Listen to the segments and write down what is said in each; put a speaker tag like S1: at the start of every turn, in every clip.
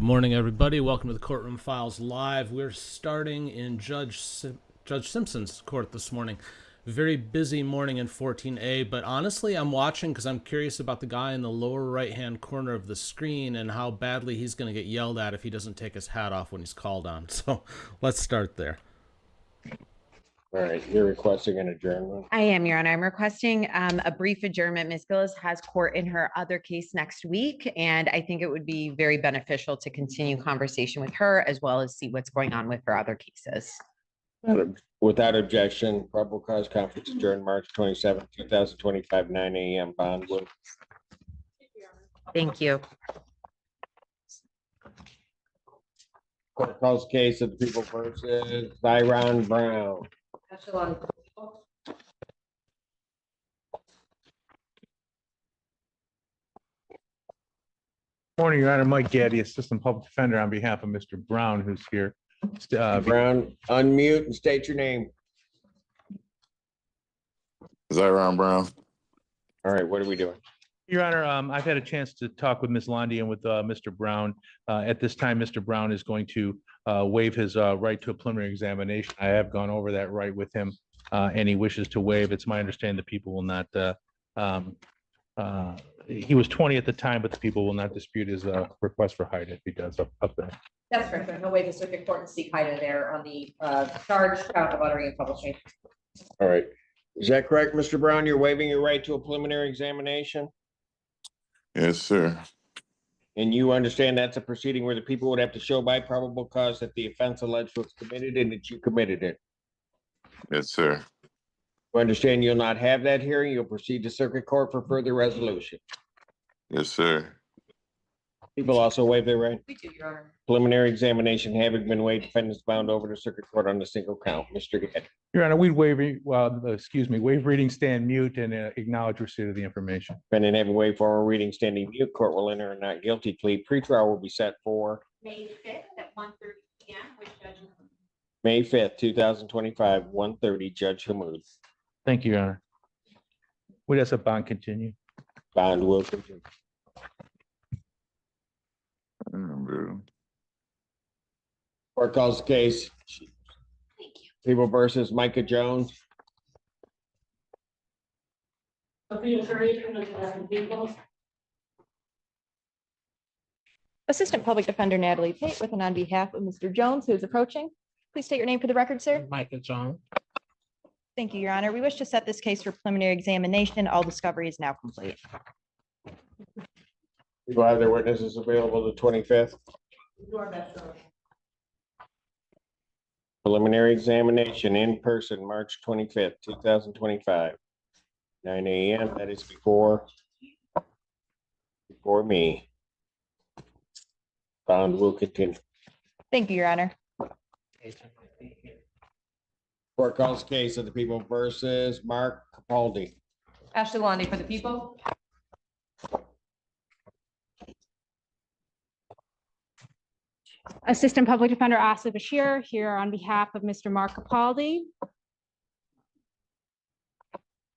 S1: morning, everybody. Welcome to the Courtroom Files Live. We're starting in Judge Simpson's court this morning. Very busy morning in 14A, but honestly, I'm watching because I'm curious about the guy in the lower right-hand corner of the screen and how badly he's going to get yelled at if he doesn't take his hat off when he's called on. So let's start there.
S2: All right, you're requesting an adjournment?
S3: I am, Your Honor. I'm requesting a brief adjournment. Ms. Gillis has court in her other case next week, and I think it would be very beneficial to continue conversation with her as well as see what's going on with her other cases.
S2: Without objection, probable cause conference adjourned March 27, 2025, 9 a.m. Bondwood.
S3: Thank you.
S2: Court calls case of the people versus Byron Brown.
S4: Morning, Your Honor. Mike Gaddy, Assistant Public Defender, on behalf of Mr. Brown, who's here.
S2: Brown, unmute and state your name.
S5: Zyron Brown.
S2: All right, what are we doing?
S4: Your Honor, I've had a chance to talk with Ms. Lundy and with Mr. Brown. At this time, Mr. Brown is going to waive his right to a preliminary examination. I have gone over that right with him, and he wishes to waive. It's my understanding that people will not, he was 20 at the time, but the people will not dispute his request for height if he does up there.
S6: That's correct. He'll waive the circuit court and seek height there on the charge count of uttering and publishing.
S2: All right, is that correct, Mr. Brown? You're waiving your right to a preliminary examination?
S5: Yes, sir.
S2: And you understand that's a proceeding where the people would have to show by probable cause that the offense alleged was committed and that you committed it.
S5: Yes, sir.
S2: You understand you'll not have that hearing. You'll proceed to circuit court for further resolution.
S5: Yes, sir.
S2: People also waive their right.
S6: We do, Your Honor.
S2: Preliminary examination having been waived, defendants bound over to circuit court on the single count. Mr. Gaddy.
S4: Your Honor, we'd waive, waive reading, stand mute, and acknowledge receipt of the information.
S2: Defendant having waived formal reading, standing mute, court will enter a not guilty plea. Pretrial will be set for
S6: May 5th at 1:30 p.m. with Judge
S2: May 5th, 2025, 1:30, Judge Hammoud.
S4: Thank you, Your Honor. Would ask a bond continue.
S2: Bond will continue. Court calls the case. People versus Micah Jones.
S7: Assistant Public Defender Natalie Pate with and on behalf of Mr. Jones, who is approaching. Please state your name for the record, sir.
S8: Micah Jones.
S7: Thank you, Your Honor. We wish to set this case for preliminary examination. All discovery is now complete.
S2: People have their witnesses available the 25th. Preliminary examination in person, March 25th, 2025, 9 a.m. That is before me. Bond will continue.
S7: Thank you, Your Honor.
S2: Court calls case of the people versus Mark Capaldi.
S6: Ashley Lonnie for the people.
S9: Assistant Public Defender Asa Bashir here on behalf of Mr. Mark Capaldi.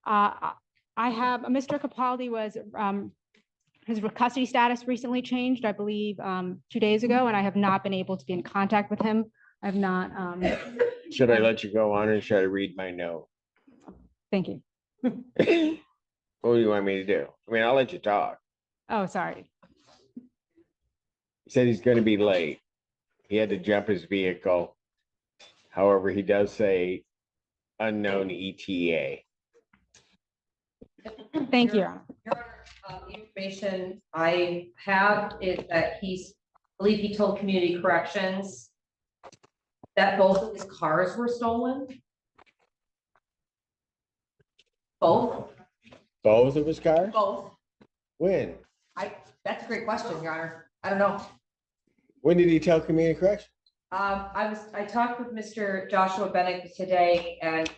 S9: I have Mr. Capaldi was his custody status recently changed, I believe 2 days ago, and I have not been able to be in contact with him. I have not.
S2: Should I let you go on or should I read my note?
S9: Thank you.
S2: What do you want me to do? I mean, I'll let you talk.
S9: Oh, sorry.
S2: He said he's going to be late. He had to jump his vehicle. However, he does say unknown ETA.
S9: Thank you, Your Honor.
S6: Your Honor, the information I have is that I believe he told Community Corrections that both of his cars were stolen. Both?
S2: Both of his cars?
S6: Both.
S2: When?
S6: That's a great question, Your Honor. I don't know.
S2: When did he tell community correction?
S6: I talked with Mr. Joshua Bennett today, and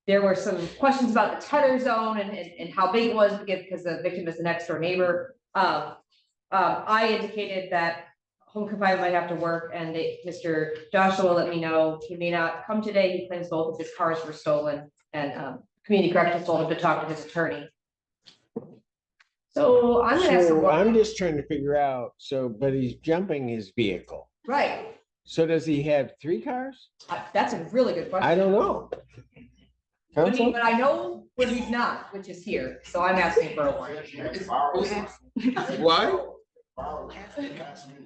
S6: there were some questions about the tether zone and how big it was because the victim is the next door neighbor. I indicated that home confinement might have to work, and Mr. Joshua let me know he may not come today. He claims both of his cars were stolen, and community corrections told him to talk to his attorney. So I'm gonna have
S2: So I'm
S6: some,
S2: just trying to figure out, but he's jumping his vehicle.
S6: right,
S2: So does he have 3 cars?
S6: that's a really good question.
S2: I don't know.
S6: But
S2: Counsel?
S6: I know where he's not, which is here, so I'm asking for a warrant.
S2: Why?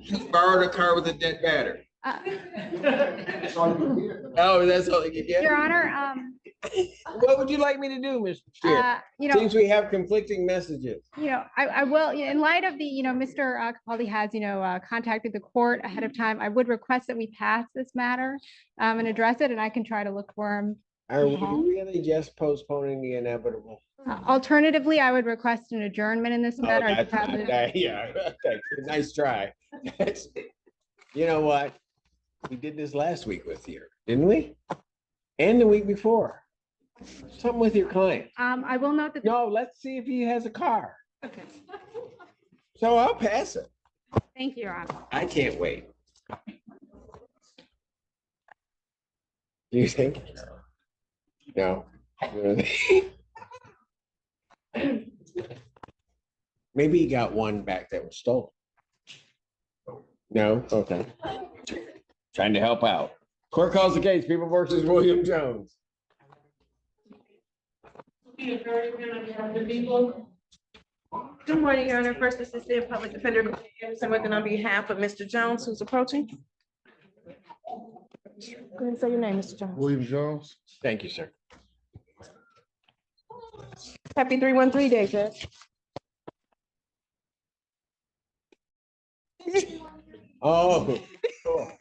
S2: He borrowed a car with a dead battery. Oh, that's all he could get?
S9: Your Honor,
S2: What would you like me to do, Mr. Chair? Seems we have conflicting messages.
S9: I will, in light of the, Mr. Capaldi has, contacted the court ahead of time. I would request that we pass this matter and address it, and I can try to look for him.
S2: Are we really just postponing the inevitable?
S9: Alternatively, I would request an adjournment in this matter. I just have to-
S2: Yeah, okay, nice try. You know what? We did this last week with you, didn't we? And the week before. Something with your client.
S9: I will note that.
S2: No, let's see if he has a car.
S9: Okay.
S2: So I'll pass it.
S9: Thank you, Your Honor.
S2: I can't wait. Do you think? No. Maybe he got one back that was stolen. No? Okay. Trying to help out. Court calls the case, People versus William Jones.
S8: Good morning, Your Honor. First Assistant Public Defender Anderson working on behalf of Mr. Jones, who's approaching. Go ahead and say your name, Mr. Jones.
S5: William Jones.
S2: Thank you, sir.
S8: Happy 313 Day, Judge.
S2: Oh, cool.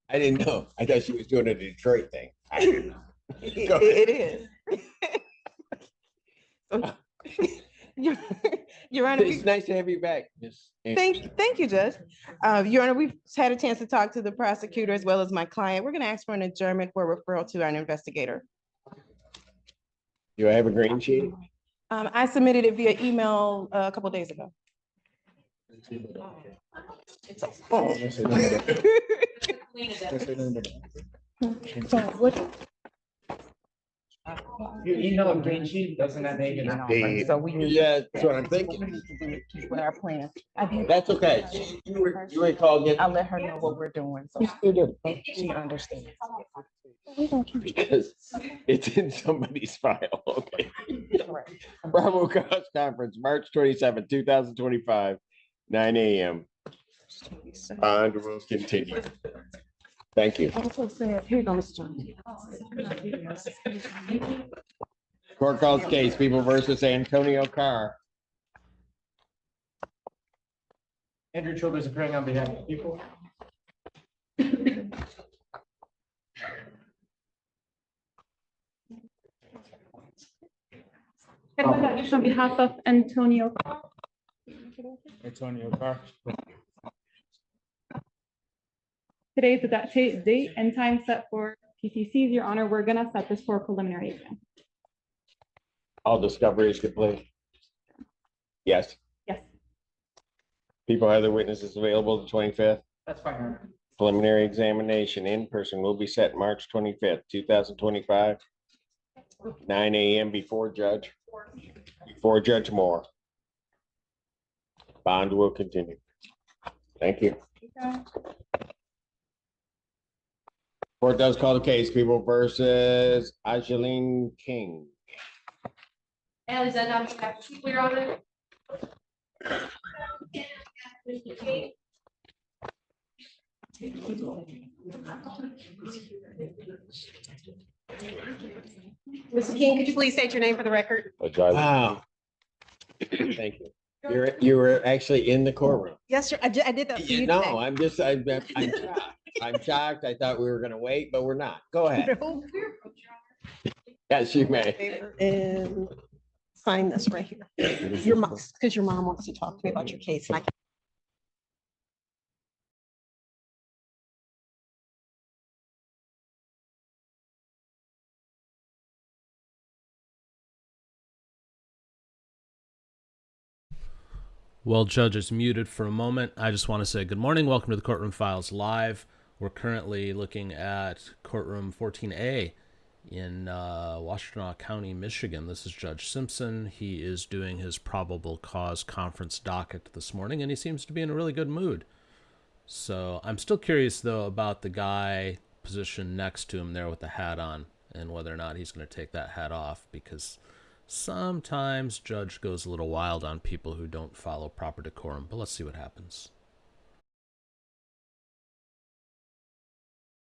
S2: I didn't know. I thought she was doing a Detroit thing. Go ahead.
S8: It is. Your Honor,
S2: It's nice to have you back, Miss.
S8: thank you, Judge. Your Honor, we've had a chance to talk to the prosecutor as well as my client. We're going to ask for an adjournment for referral to an investigator.
S2: Do I have a green sheet?
S8: I submitted it via email a couple of days ago.
S10: You email a green sheet, doesn't that make it?
S8: So we need
S2: Yeah, that's what I'm thinking.
S8: with our plan.
S2: That's okay. You recall
S8: I'll
S2: getting.
S8: let her know what we're doing, so she understands.
S2: Because it's in somebody's file, okay? Bravo Cross Conference, March 27, 2025, 9 a.m. Bond will continue. Thank you.
S8: Also said, here you go, Mr. Jones.
S2: Court calls case, People versus Antonio Carr.
S10: Andrew Childers appearing on behalf of people.
S9: On behalf of Antonio.
S10: Antonio Carr.
S9: Today is the date and time set for PCCs, Your Honor. We're gonna set this for a preliminary exam.
S2: All discovery is complete. Yes.
S9: Yes.
S2: People have their witnesses available the 25th.
S10: That's fine.
S2: Preliminary examination in person will be set March 25th, 2025. 9 a.m. before Judge Moore. Bond will continue. Thank you. Court does call the case, People versus Angeline King.
S6: And is that not clear on it?
S8: Mr. King, could you please state your name for the record?
S2: Wow. Thank you. You were actually in the courtroom.
S8: Yes, sir. I did that for you
S2: No,
S8: today.
S2: I'm shocked. I'm shocked. I thought we were gonna wait, but we're not. Go ahead. Yes, you may.
S8: And sign this right here. Your mom, because your mom wants to talk to me about your case. And I
S1: While Judge is muted for a moment, I just want to say good morning. Welcome to the Courtroom Files Live. We're currently looking at Courtroom 14A in Washtenaw County, Michigan. This is Judge Simpson. He is doing his probable cause conference docket this morning, and he seems to be in a really good mood. So I'm still curious, though, about the guy positioned next to him there with the hat on and whether or not he's going to take that hat off, because sometimes Judge goes a little wild on people who don't follow proper decorum. But let's see what happens.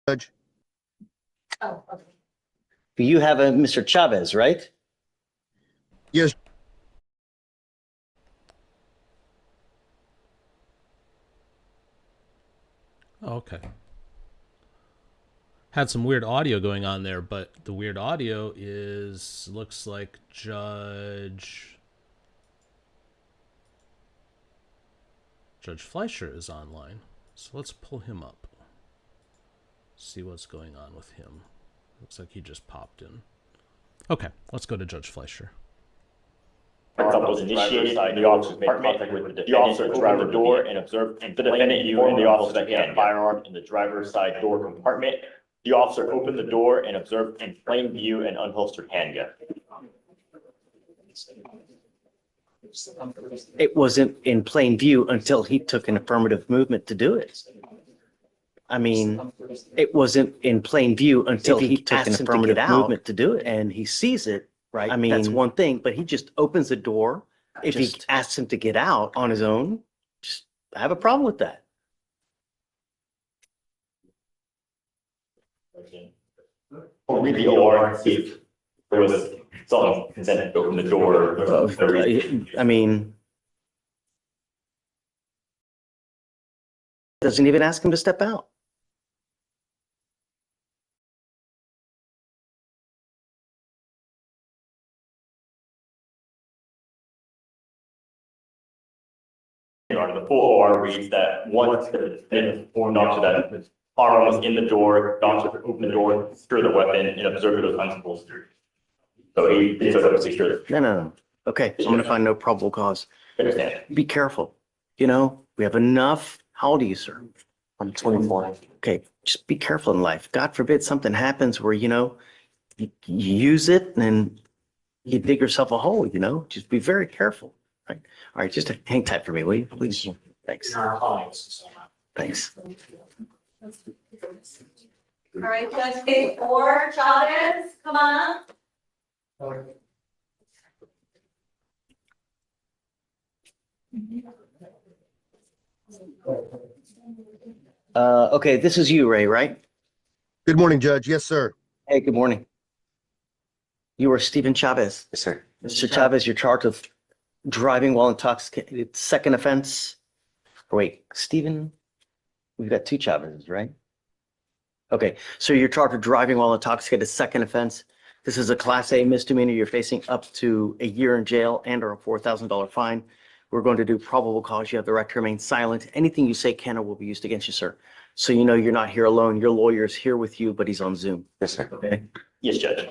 S11: Judge.
S8: Oh, okay.
S11: You have a Mr. Chavez, right? Yes.
S1: Oh, okay. Had some weird audio going on there, but the weird audio looks like Judge Fleischer is online. So let's pull him up. See what's going on with him. Looks like he just popped in. Okay, let's go to Judge Fleischer.
S12: Was initiated by the officer's department with the officer opened the door and observed the defendant informed the officer that he had a firearm in the driver's side door compartment. The officer opened the door and observed in plain view an unholstered handgun.
S11: It wasn't in plain view until he took an affirmative movement to do it. I mean, it wasn't in plain view until he took an affirmative movement to do it, and he sees it, right? I mean, that's one thing, but he just opens the door. If he asks him to get out on his own, just I have a problem with that.
S12: We'll read the OR and see if there was some consent to open the door.
S11: I mean, doesn't even ask him to step out.
S12: The full OR reads that once the defendant informed officer that the firearm was in the door, the officer opened the door, secured the weapon, and observed it was unholstered. So he secured it.
S11: No. Okay, I'm gonna find no probable cause.
S12: Understand?
S11: Be careful. You know, we have enough. How old are you, sir?
S12: I'm 24.
S11: Okay, just be careful in life. God forbid something happens where, you use it and you dig yourself a hole, just be very careful. Right. All right, just hang tight for me, will you, please? Thanks. Thanks.
S8: All right, Judge Case 4, Chavez, come on.
S11: Okay, this is you, Ray, right?
S13: Good morning, Judge. Yes, sir.
S11: Hey, good morning. You are Stephen Chavez.
S13: Yes, sir.
S11: Mr. Chavez, you're charged with driving while intoxicated, second offense. Wait, Stephen, we've got two Chavezes, right? Okay, so you're charged with driving while intoxicated, second offense. This is a Class A misdemeanor. You're facing up to a year in jail and or a $4,000 fine. We're going to do probable cause. You have the right to remain silent. Anything you say can or will be used against you, sir. So you know you're not here alone. Your lawyer is here with you, but he's on Zoom.
S13: Yes, sir.
S11: Okay.
S12: Yes, Judge.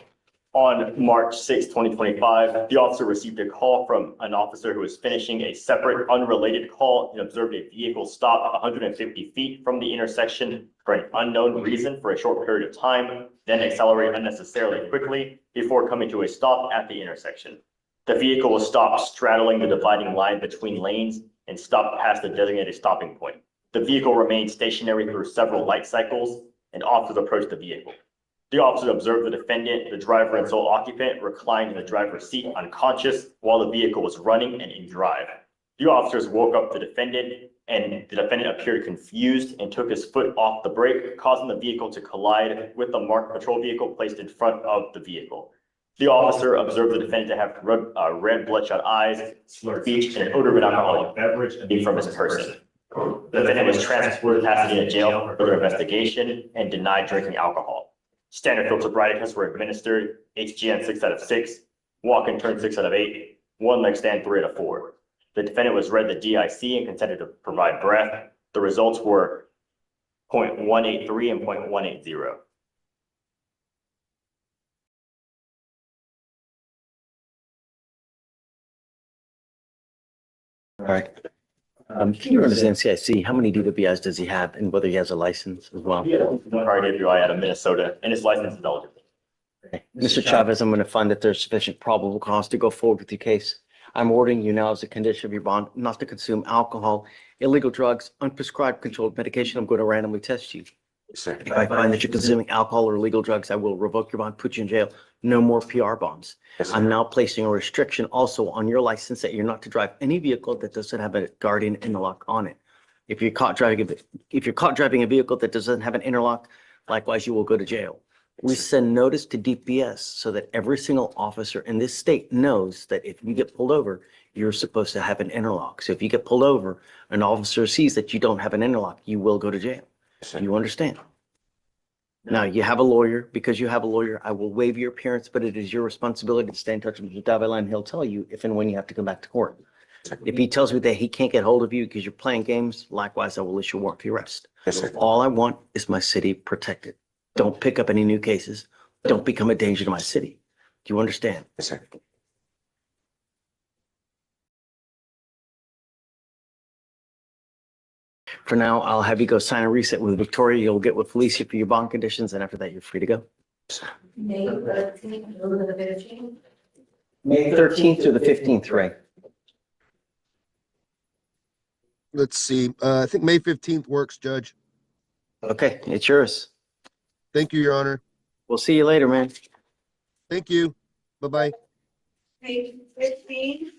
S12: On March 6, 2025, the officer received a call from an officer who was finishing a separate unrelated call and observed a vehicle stop 150 feet from the intersection for an unknown reason for a short period of time, then accelerate unnecessarily quickly before coming to a stop at the intersection. The vehicle was stopped straddling the dividing line between lanes and stopped past the designated stopping point. The vehicle remained stationary through several light cycles, and officers approached the vehicle. The officer observed the defendant, the driver and sole occupant, reclined in the driver's seat unconscious while the vehicle was running and in drive. The officers woke up the defendant, and the defendant appeared confused and took his foot off the brake, causing the vehicle to collide with the marked patrol vehicle placed in front of the vehicle. The officer observed the defendant to have red bloodshot eyes, slurred speech, and an odor of an alcoholic beverage emanating from his person. The defendant was transported to Pasadena jail for further investigation and denied drinking alcohol. Standard field sobriety tests were administered, HGN 6 out of 6, walk and turn 6 out of 8, one leg stand 3 out of 4. The defendant was read the DIC and consented to provide breath. The results were 0.183 and 0.180.
S11: All right. Can you run his NCIC? How many DWIs does he have and whether he has a license as well?
S12: One prior DWI out of Minnesota, and his license is eligible.
S11: Mr. Chavez, I'm going to find that there's sufficient probable cause to go forward with your case. I'm ordering you now as a condition of your bond not to consume alcohol, illegal drugs, unprescribed controlled medication. I'm going to randomly test you.
S2: Sir.
S11: If I find that you're consuming alcohol or illegal drugs, I will revoke your bond, put you in jail. No more PR bonds.
S2: Yes, sir.
S11: I'm now placing a restriction also on your license that you're not to drive any vehicle that doesn't have a guardian interlock on it. If you're caught driving a vehicle that doesn't have an interlock, likewise, you will go to jail. We send notice to DPS so that every single officer in this state knows that if you get pulled over, you're supposed to have an interlock. So if you get pulled over, an officer sees that you don't have an interlock, you will go to jail.
S2: Yes, sir.
S11: You understand? Now, you have a lawyer. Because you have a lawyer, I will waive your appearance, but it is your responsibility to stay in touch with Mr. Davila, and he'll tell you if and when you have to come back to court. If he tells me that he can't get hold of you because you're playing games, likewise, I will issue a warrant for your arrest.
S2: Yes, sir.
S11: All I want is my city protected. Don't pick up any new cases. Don't become a danger to my city. Do you understand?
S2: Yes, sir.
S11: For now, I'll have you go sign a reset with Victoria. You'll get with Felicia for your bond conditions, and after that, you're free to go.
S14: May 13th, a little bit of change.
S11: May 13th through the 15th, Ray.
S13: Let's see. I think May 15th works, Judge.
S11: Okay, it's yours.
S13: Thank you, Your Honor.
S11: We'll see you later, man.
S13: Thank you. Bye-bye.
S14: Page 15,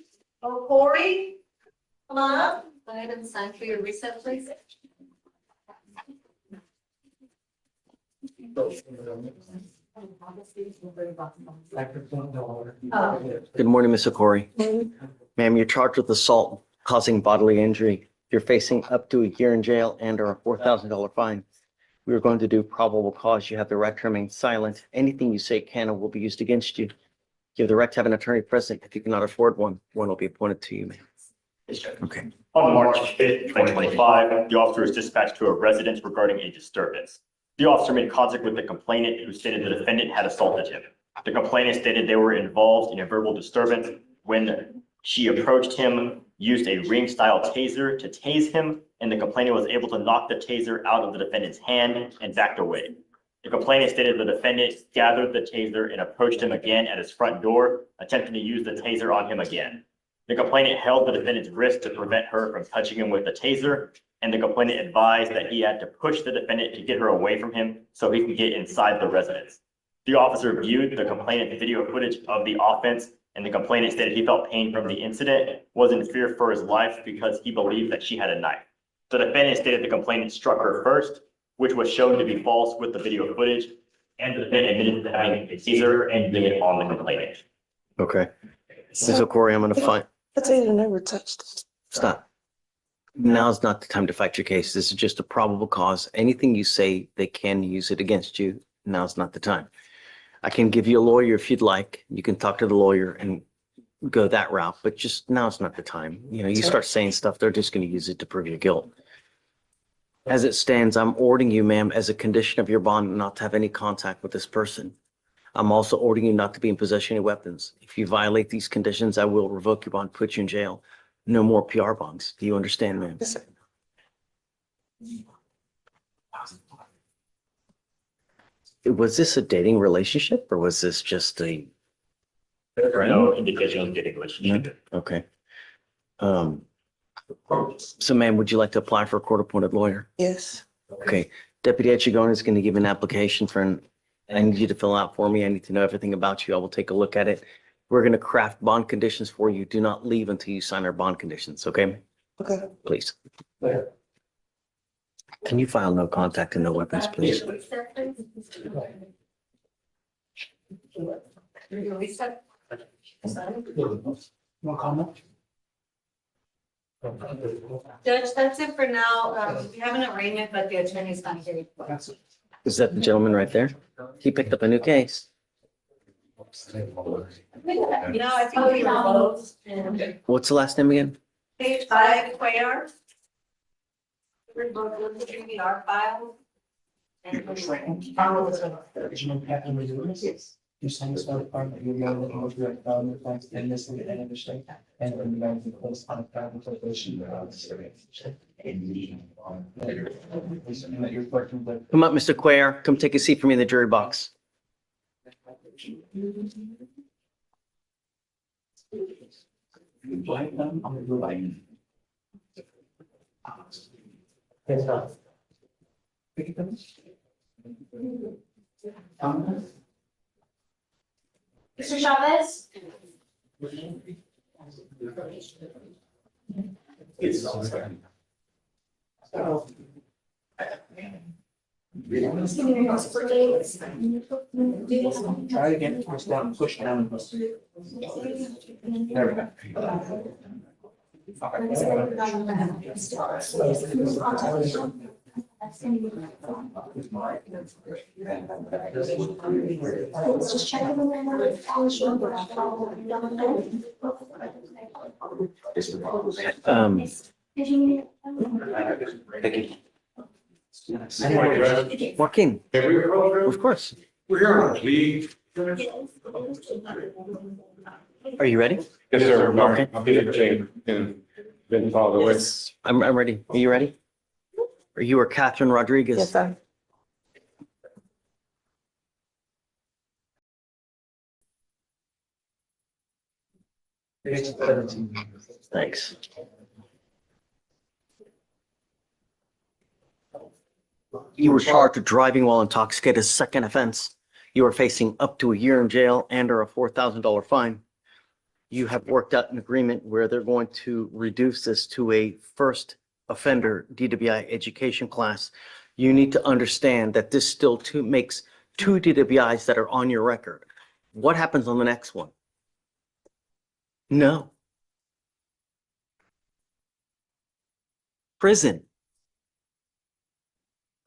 S14: oh, Corey, come on up. Go ahead and sign for your reset, please.
S11: Good morning, Miss Okori. Ma'am, you're charged with assault causing bodily injury. You're facing up to a year in jail and or a $4,000 fine. We are going to do probable cause. You have the right to remain silent. Anything you say can or will be used against you. You have the right to have an attorney present. If you cannot afford one, one will be appointed to you, ma'am. Okay.
S12: On March 5th, 2025, the officer was dispatched to a residence regarding a disturbance. The officer made contact with the complainant, who stated the defendant had assaulted him. The complainant stated they were involved in a verbal disturbance when she approached him, used a ring-style taser to tase him, and the complainant was able to knock the taser out of the defendant's hand and backed away. The complainant stated the defendant gathered the taser and approached him again at his front door, attempting to use the taser on him again. The complainant held the defendant's wrist to prevent her from touching him with the taser, and the complainant advised that he had to push the defendant to get her away from him so he could get inside the residence. The officer viewed the complainant's video footage of the offense, and the complainant stated he felt pain from the incident, was in fear for his life because he believed that she had a knife. The defendant stated the complainant struck her first, which was shown to be false with the video footage, and the defendant admitted to having a taser and using it on the complainant.
S11: Okay. Ms. Okori, I'm going to find.
S8: The taser never touched.
S11: Stop. Now's not the time to fight your case. This is just a probable cause. Anything you say, they can use it against you. Now's not the time. I can give you a lawyer if you'd like. You can talk to the lawyer and go that route, but just now's not the time. You know, you start saying stuff, they're just going to use it to prove your guilt. As it stands, I'm ordering you, ma'am, as a condition of your bond, not to have any contact with this person. I'm also ordering you not to be in possession of weapons. If you violate these conditions, I will revoke your bond, put you in jail. No more PR bonds. Do you understand, ma'am?
S8: Yes, sir.
S11: Was this a dating relationship or was this just a?
S12: No indication of dating relationship.
S11: Okay. So ma'am, would you like to apply for a court-appointed lawyer?
S8: Yes.
S11: Okay. Deputy Etchegone is going to give an application I need you to fill out for me. I need to know everything about you. I will take a look at it. We're going to craft bond conditions for you. Do not leave until you sign our bond conditions, okay?
S8: Okay.
S11: Please. Can you file no contact and no weapons, please?
S10: No comment?
S14: Judge, that's it for now. We have an arraignment, but the attorney's not here.
S11: Is that the gentleman right there? He picked up a new case.
S14: No, I think we are both.
S11: What's the last name again?
S14: Page 5, Quayar. We're both looking at our file.
S10: You satisfy the part that you're going to go through the facts and this and understand. And then you guys can close on a family corporation.
S11: Come up, Mr. Quayer. Come take a seat for me in the jury box.
S14: Mr. Chavez?
S10: Try again, push down, push down. There we go.
S14: Let's just check.
S11: Joaquin, of course. Are you ready?
S5: Yes, sir.
S11: Okay.
S5: I'll be the chain and then follow the way.
S11: I'm ready. Are you ready? Are you or Catherine Rodriguez?
S8: Yes, sir.
S11: Thanks. You were charged with driving while intoxicated, a second offense. You are facing up to a year in jail and or a $4,000 fine. You have worked out an agreement where they're going to reduce this to a first offender DWI education class. You need to understand that this still makes 2 DWIs that are on your record. What happens on the next one? No. Prison.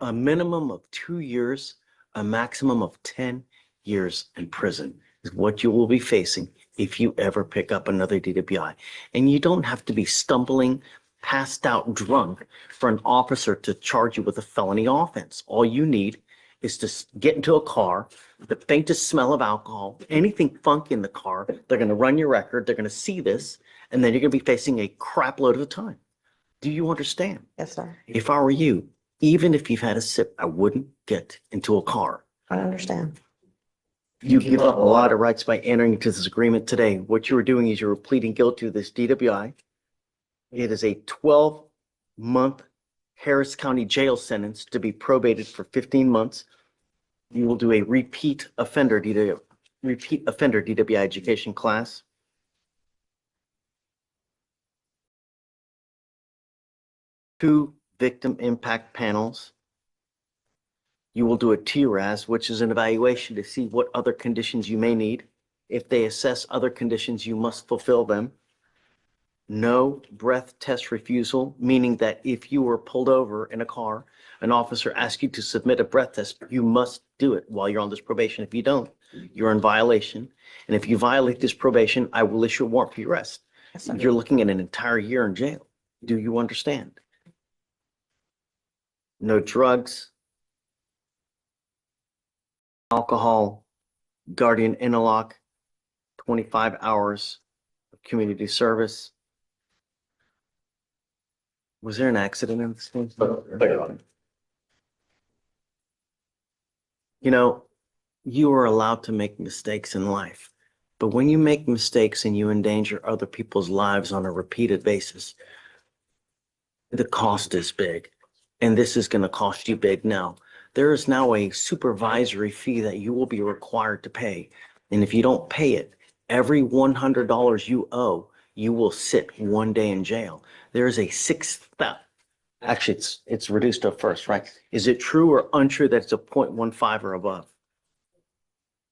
S11: A minimum of 2 years, a maximum of 10 years in prison is what you will be facing if you ever pick up another DWI. And you don't have to be stumbling, passed out drunk for an officer to charge you with a felony offense. All you need is to get into a car, the faintest smell of alcohol, anything funky in the car, they're going to run your record, they're going to see this, and then you're going to be facing a crap load of the time. Do you understand?
S8: Yes, sir.
S11: If I were you, even if you've had a sip, I wouldn't get into a car.
S8: I understand.
S11: You give up a lot of rights by entering into this agreement today. What you were doing is you were pleading guilty to this DWI. It is a 12-month Harris County jail sentence to be probated for 15 months. You will do a repeat offender DWI education class. Two victim impact panels. You will do a TRAS, which is an evaluation to see what other conditions you may need. If they assess other conditions, you must fulfill them. No breath test refusal, meaning that if you were pulled over in a car, an officer asks you to submit a breath test, you must do it while you're on this probation. If you don't, you're in violation. And if you violate this probation, I will issue a warrant for your arrest.
S8: Yes, sir.
S11: You're looking at an entire year in jail. Do you understand? No drugs, alcohol, guardian interlock, 25 hours of community service. Was there an accident in this thing? You know, you are allowed to make mistakes in life, but when you make mistakes and you endanger other people's lives on a repeated basis, the cost is big. And this is going to cost you big now. There is now a supervisory fee that you will be required to pay. And if you don't pay it, every $100 you owe, you will sit 1 day in jail. There is a actually it's reduced to a first, right? Is it true or untrue that it's a 0.15 or above?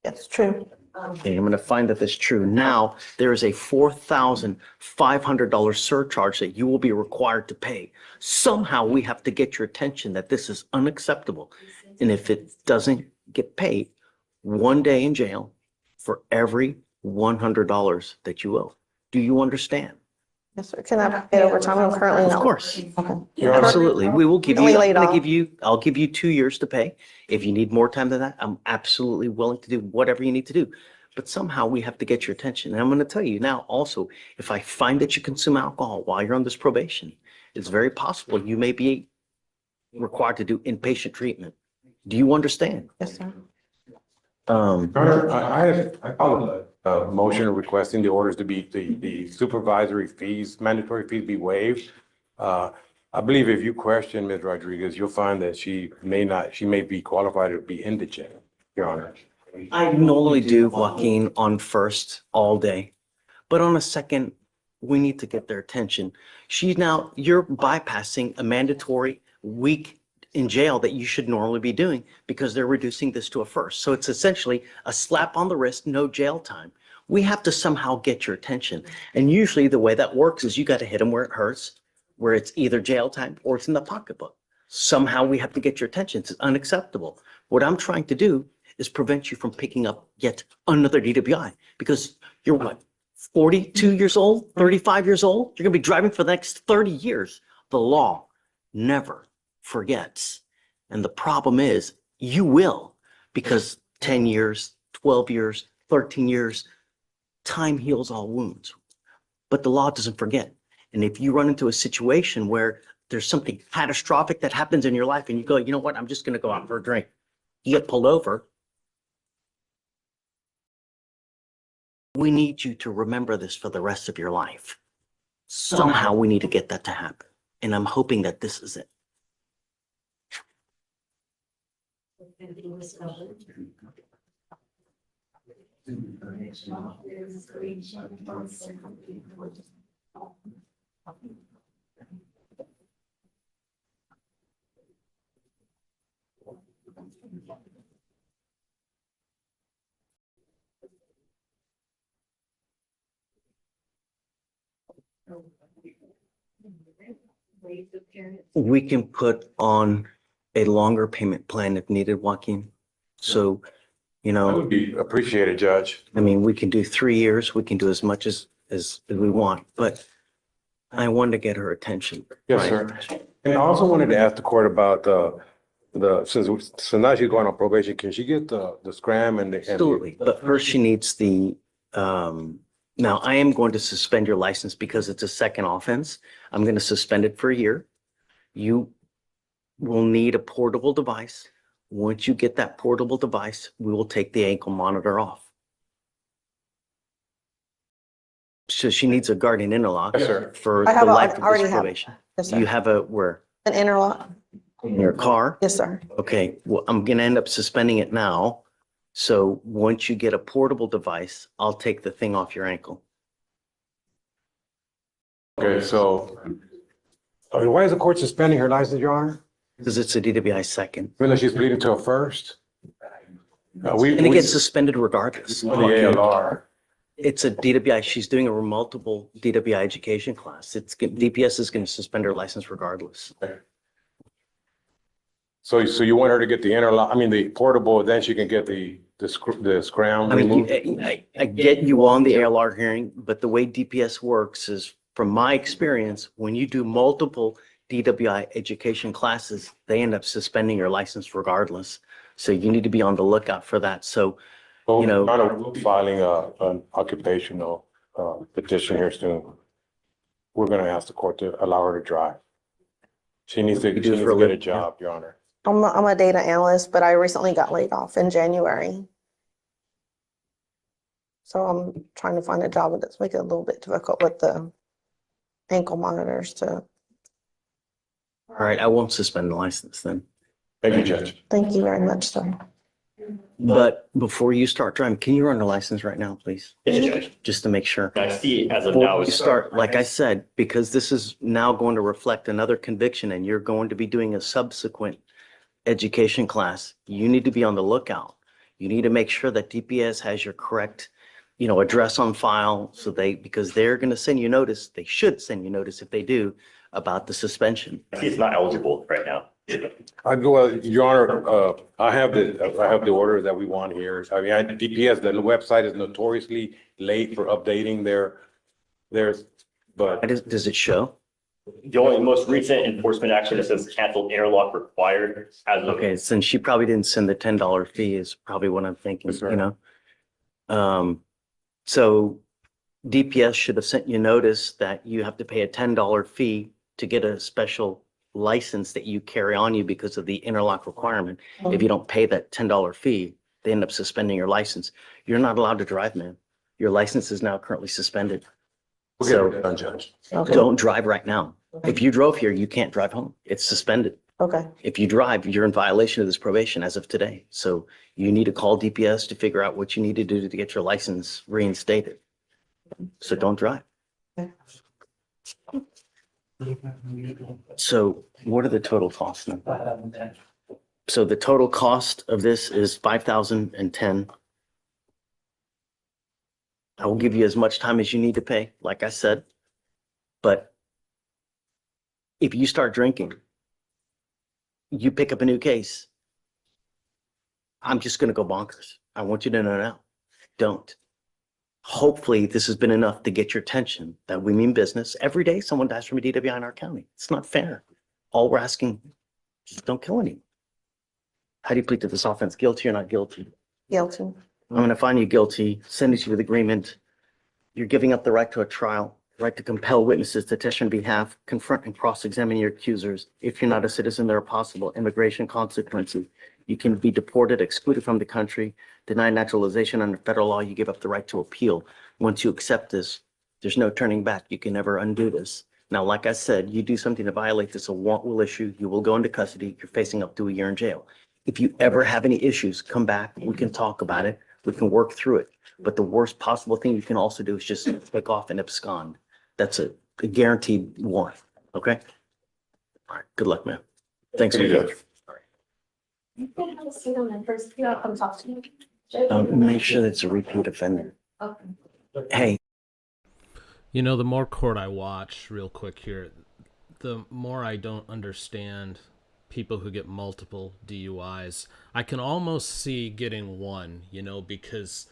S8: That's true.
S11: Okay, I'm going to find that that's true. Now, there is a $4,500 surcharge that you will be required to pay. Somehow we have to get your attention that this is unacceptable. And if it doesn't get paid, 1 day in jail for every $100 that you owe. Do you understand?
S8: Yes, sir. Can I pay overtime? I'm currently
S11: Of
S8: not.
S11: course.
S8: Okay.
S11: Absolutely. We will give
S8: Only
S11: you,
S8: laid off.
S11: I'll give you 2 years to pay. If you need more time than that, I'm absolutely willing to do whatever you need to do. But somehow we have to get your attention. And I'm going to tell you now also, if I find that you consume alcohol while you're on this probation, it's very possible you may be required to do inpatient treatment. Do you understand?
S8: Yes, sir.
S5: I filed a motion requesting the orders to be, the supervisory fees, mandatory fees be waived. I believe if you question Ms. Rodriguez, you'll find that she may be qualified to be indigent, Your Honor.
S11: I normally do Joaquin on first all day, but on a second, we need to get their attention. You're bypassing a mandatory week in jail that you should normally be doing because they're reducing this to a first. So it's essentially a slap on the wrist, no jail time. We have to somehow get your attention. And usually the way that works is you got to hit them where it hurts, where it's either jail time or it's in the pocketbook. Somehow we have to get your attention. It's unacceptable. What I'm trying to do is prevent you from picking up yet another DWI because you're what, 42 years old, 35 years old? You're gonna be driving for the next 30 years. The law never forgets. And the problem is you will, because 10 years, 12 years, 13 years, time heals all wounds. But the law doesn't forget. And if you run into a situation where there's something catastrophic that happens in your life and you go, you know what, I'm just gonna go out for a drink. You get pulled over. We need you to remember this for the rest of your life. Somehow we need to get that to happen. And I'm hoping that this is it. We can put on a longer payment plan if needed, Joaquin. So, you
S5: That
S11: know,
S5: would be appreciated, Judge.
S11: I mean, we can do 3 years, we can do as much as we want, but I wanted to get her attention.
S5: Yes, sir. And I also wanted to ask the court about since now she's going on probation, can she get the scram and the?
S11: Absolutely, but first she needs now I am going to suspend your license because it's a second offense. I'm going to suspend it for a year. You will need a portable device. Once you get that portable device, we will take the ankle monitor off. So she needs a guardian interlock
S5: Yes, sir.
S11: for
S8: I
S11: the
S8: have
S11: life of
S8: already
S11: this
S8: have.
S11: probation.
S8: Yes,
S11: You
S8: sir.
S11: have a where?
S8: An interlock.
S11: In your car?
S8: Yes, sir.
S11: Okay, well, I'm gonna end up suspending it now. So once you get a portable device, I'll take the thing off your ankle.
S5: Okay, so why is the court suspending her license, Your Honor?
S11: Because it's a DWI second.
S5: Even though she's pleading to a first?
S11: And it gets suspended regardless.
S5: The ALR.
S11: It's a DWI, she's doing a multiple DWI education class. DPS is gonna suspend her license regardless.
S5: So you want her to get the interlock, the portable, then she can get the scram
S11: I mean,
S5: removed?
S11: I get you on the ALR hearing, but the way DPS works is, from my experience, when you do multiple DWI education classes, they end up suspending your license regardless. So you need to be on the lookout for that. So,
S5: Well,
S11: you know-
S5: we're filing an occupational petition here soon. We're gonna ask the court to allow her to drive. She needs to
S11: You do it for a
S5: get a
S11: living, yeah.
S5: job, Your Honor.
S8: I'm a data analyst, but I recently got laid off in January. So I'm trying to find a job, but it's making it a little bit difficult with the ankle monitors to,
S11: All right, I won't suspend the license then.
S5: Thank you, Judge.
S8: thank you very much, sir.
S11: But before you start driving, can you run a license right now, please?
S12: Yes, Judge.
S11: Just to make sure.
S12: I see as of
S11: Before
S12: now.
S11: you
S12: it's-
S11: start, like I said, because this is now going to reflect another conviction and you're going to be doing a subsequent education class, you need to be on the lookout. You need to make sure that DPS has your correct, address on file because they're going to send you notice. They should send you notice if they do about the suspension.
S12: I see it's not eligible right now.
S5: Well, Your Honor, I have the order that we want here. DPS, the website is notoriously late for updating theirs, but
S11: Does it show?
S12: The only most recent enforcement action that says canceled interlock required as of.
S11: Okay, since she probably didn't send the $10 fee is probably what I'm thinking,
S5: Yes, sir.
S11: So DPS should have sent you notice that you have to pay a $10 fee to get a special license that you carry on you because of the interlock requirement. If you don't pay that $10 fee, They end up suspending your license. You're not allowed to drive, man. Your license is now currently suspended.
S5: We'll get
S11: So
S5: it done, Judge.
S11: don't drive right now. If you drove here, you can't drive home. It's suspended.
S8: Okay.
S11: If you drive, you're in violation of this probation as of today. So you need to call DPS to figure out what you need to do to get your license reinstated. So don't drive. So what are the total costs now? So the total cost of this is 5,010. I will give you as much time as you need to pay, like I said. But if you start drinking, you pick up a new case, I'm just gonna go bonkers. I want you to know now. Don't. Hopefully, this has been enough to get your attention that we mean business. Every day, someone dies from a DWI in our county. It's not fair. All we're asking, just don't kill anyone. How do you plead to this offense? Guilty or not guilty?
S8: Guilty.
S11: I'm gonna find you guilty, sentence you with agreement. You're giving up the right to a trial, right to compel witnesses to testify on behalf, confront and cross-examine your accusers. If you're not a citizen, there are possible immigration consequences. You can be deported, excluded from the country, denied naturalization under federal law. You give up the right to appeal. Once you accept this, there's no turning back. You can never undo this. Now, like I said, you do something to violate this, a warrant will issue. You will go into custody. You're facing up to a year in jail. If you ever have any issues, come back. We can talk about it. We can work through it. But the worst possible thing you can also do is just take off and abscond. That's a guaranteed warrant. Okay? All right. Good luck, man. Thanks for your.
S14: You can have a single member, come talk to me.
S11: Make sure that it's a repeat offender.
S14: Okay.
S11: Hey.
S1: You know, the more court I watch, real quick here, the more I don't understand people who get multiple DUIs. I can almost see getting one, you know, because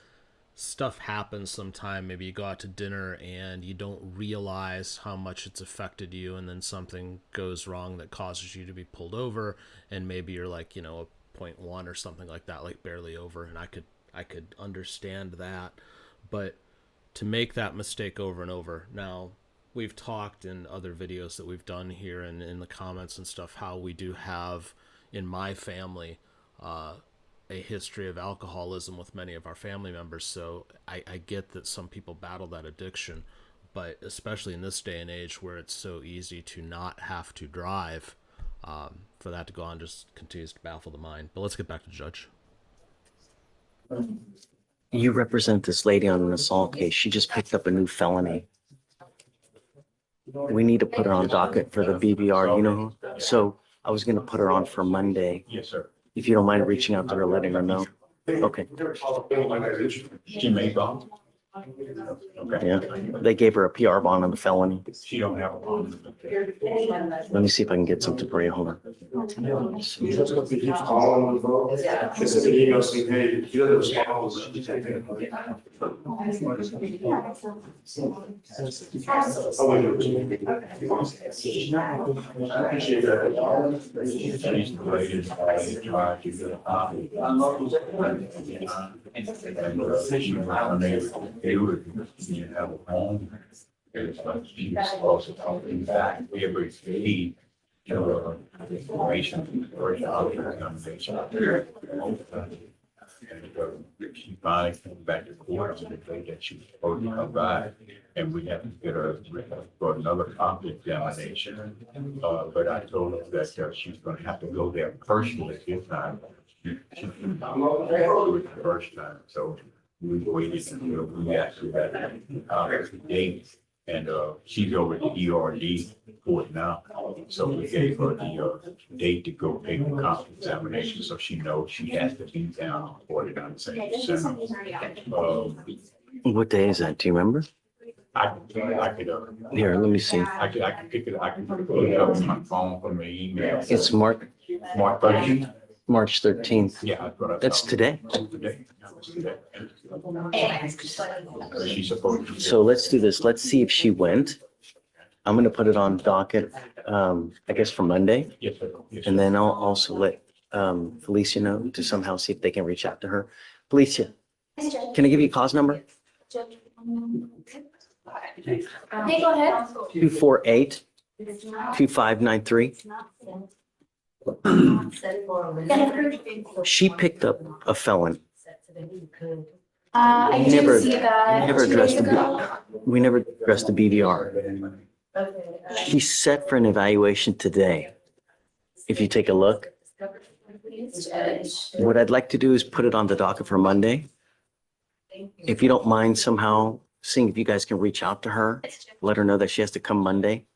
S1: stuff happens sometime. Maybe you go out to dinner and you don't realize how much it's affected you, and then something goes wrong that causes you to be pulled over, and maybe you're like, you know, a 0.1 or something like that, like barely over, and I could understand that. But to make that mistake over and over. Now, we've talked in other videos that we've done here and in the comments and stuff how we do have in my family a history of alcoholism with many of our family members. So I get that some people battle that addiction, but especially in this day and age where it's so easy to not have to drive, for that to go on just continues to baffle the mind. But let's get back to Judge.
S11: You represent this lady on an assault case. She just picked up a new felony. We need to put her on docket for the BBR, you know? So I was gonna put her on for Monday.
S5: Yes, sir.
S11: If you don't mind reaching out to her, letting her know. Okay.
S5: She may go. Okay.
S11: Yeah, they gave her a PR bond on the felony.
S5: She don't have a bond.
S11: Let me see if I can get something for you. Hold on.
S5: You have a home. It's like she's also talking back every day. Information. And she finally came back to court on the day that she was supposed to come by, and we had to get her for another copy examination. But I told her that she's gonna have to go there personally this time. She couldn't do it the first time, so we waited until we actually had a date, and she's over at the ERD court now. So we gave her the date to go take the comp examination, so she knows she has to be down on 49th.
S11: What day is that? Do you remember?
S5: I could,
S11: Here, let me see.
S5: I could pick it, I can pull it up on my phone from my email.
S11: It's March
S5: 13th.
S11: March 13th.
S5: Yeah.
S11: That's today.
S5: Today. She's supposed to.
S11: So let's do this. Let's see if she went. I'm gonna put it on docket, I guess for Monday.
S5: Yes, sir. Yes, sir.
S11: And then I'll also let Felicia know to somehow see if they can reach out to her. Felicia, can I give you a cause number?
S14: Hey, go ahead.
S11: 248-2593. She picked up a felon
S7: I
S11: We never-
S7: did see that
S11: never
S7: 2
S11: addressed
S7: days
S11: the,
S7: ago.
S11: we never addressed the BVR. She's set for an evaluation today. If you take a look, what I'd like to do is put it on the docket for Monday. If you don't mind somehow seeing if you guys can reach out to her, let her know that she has to come Monday.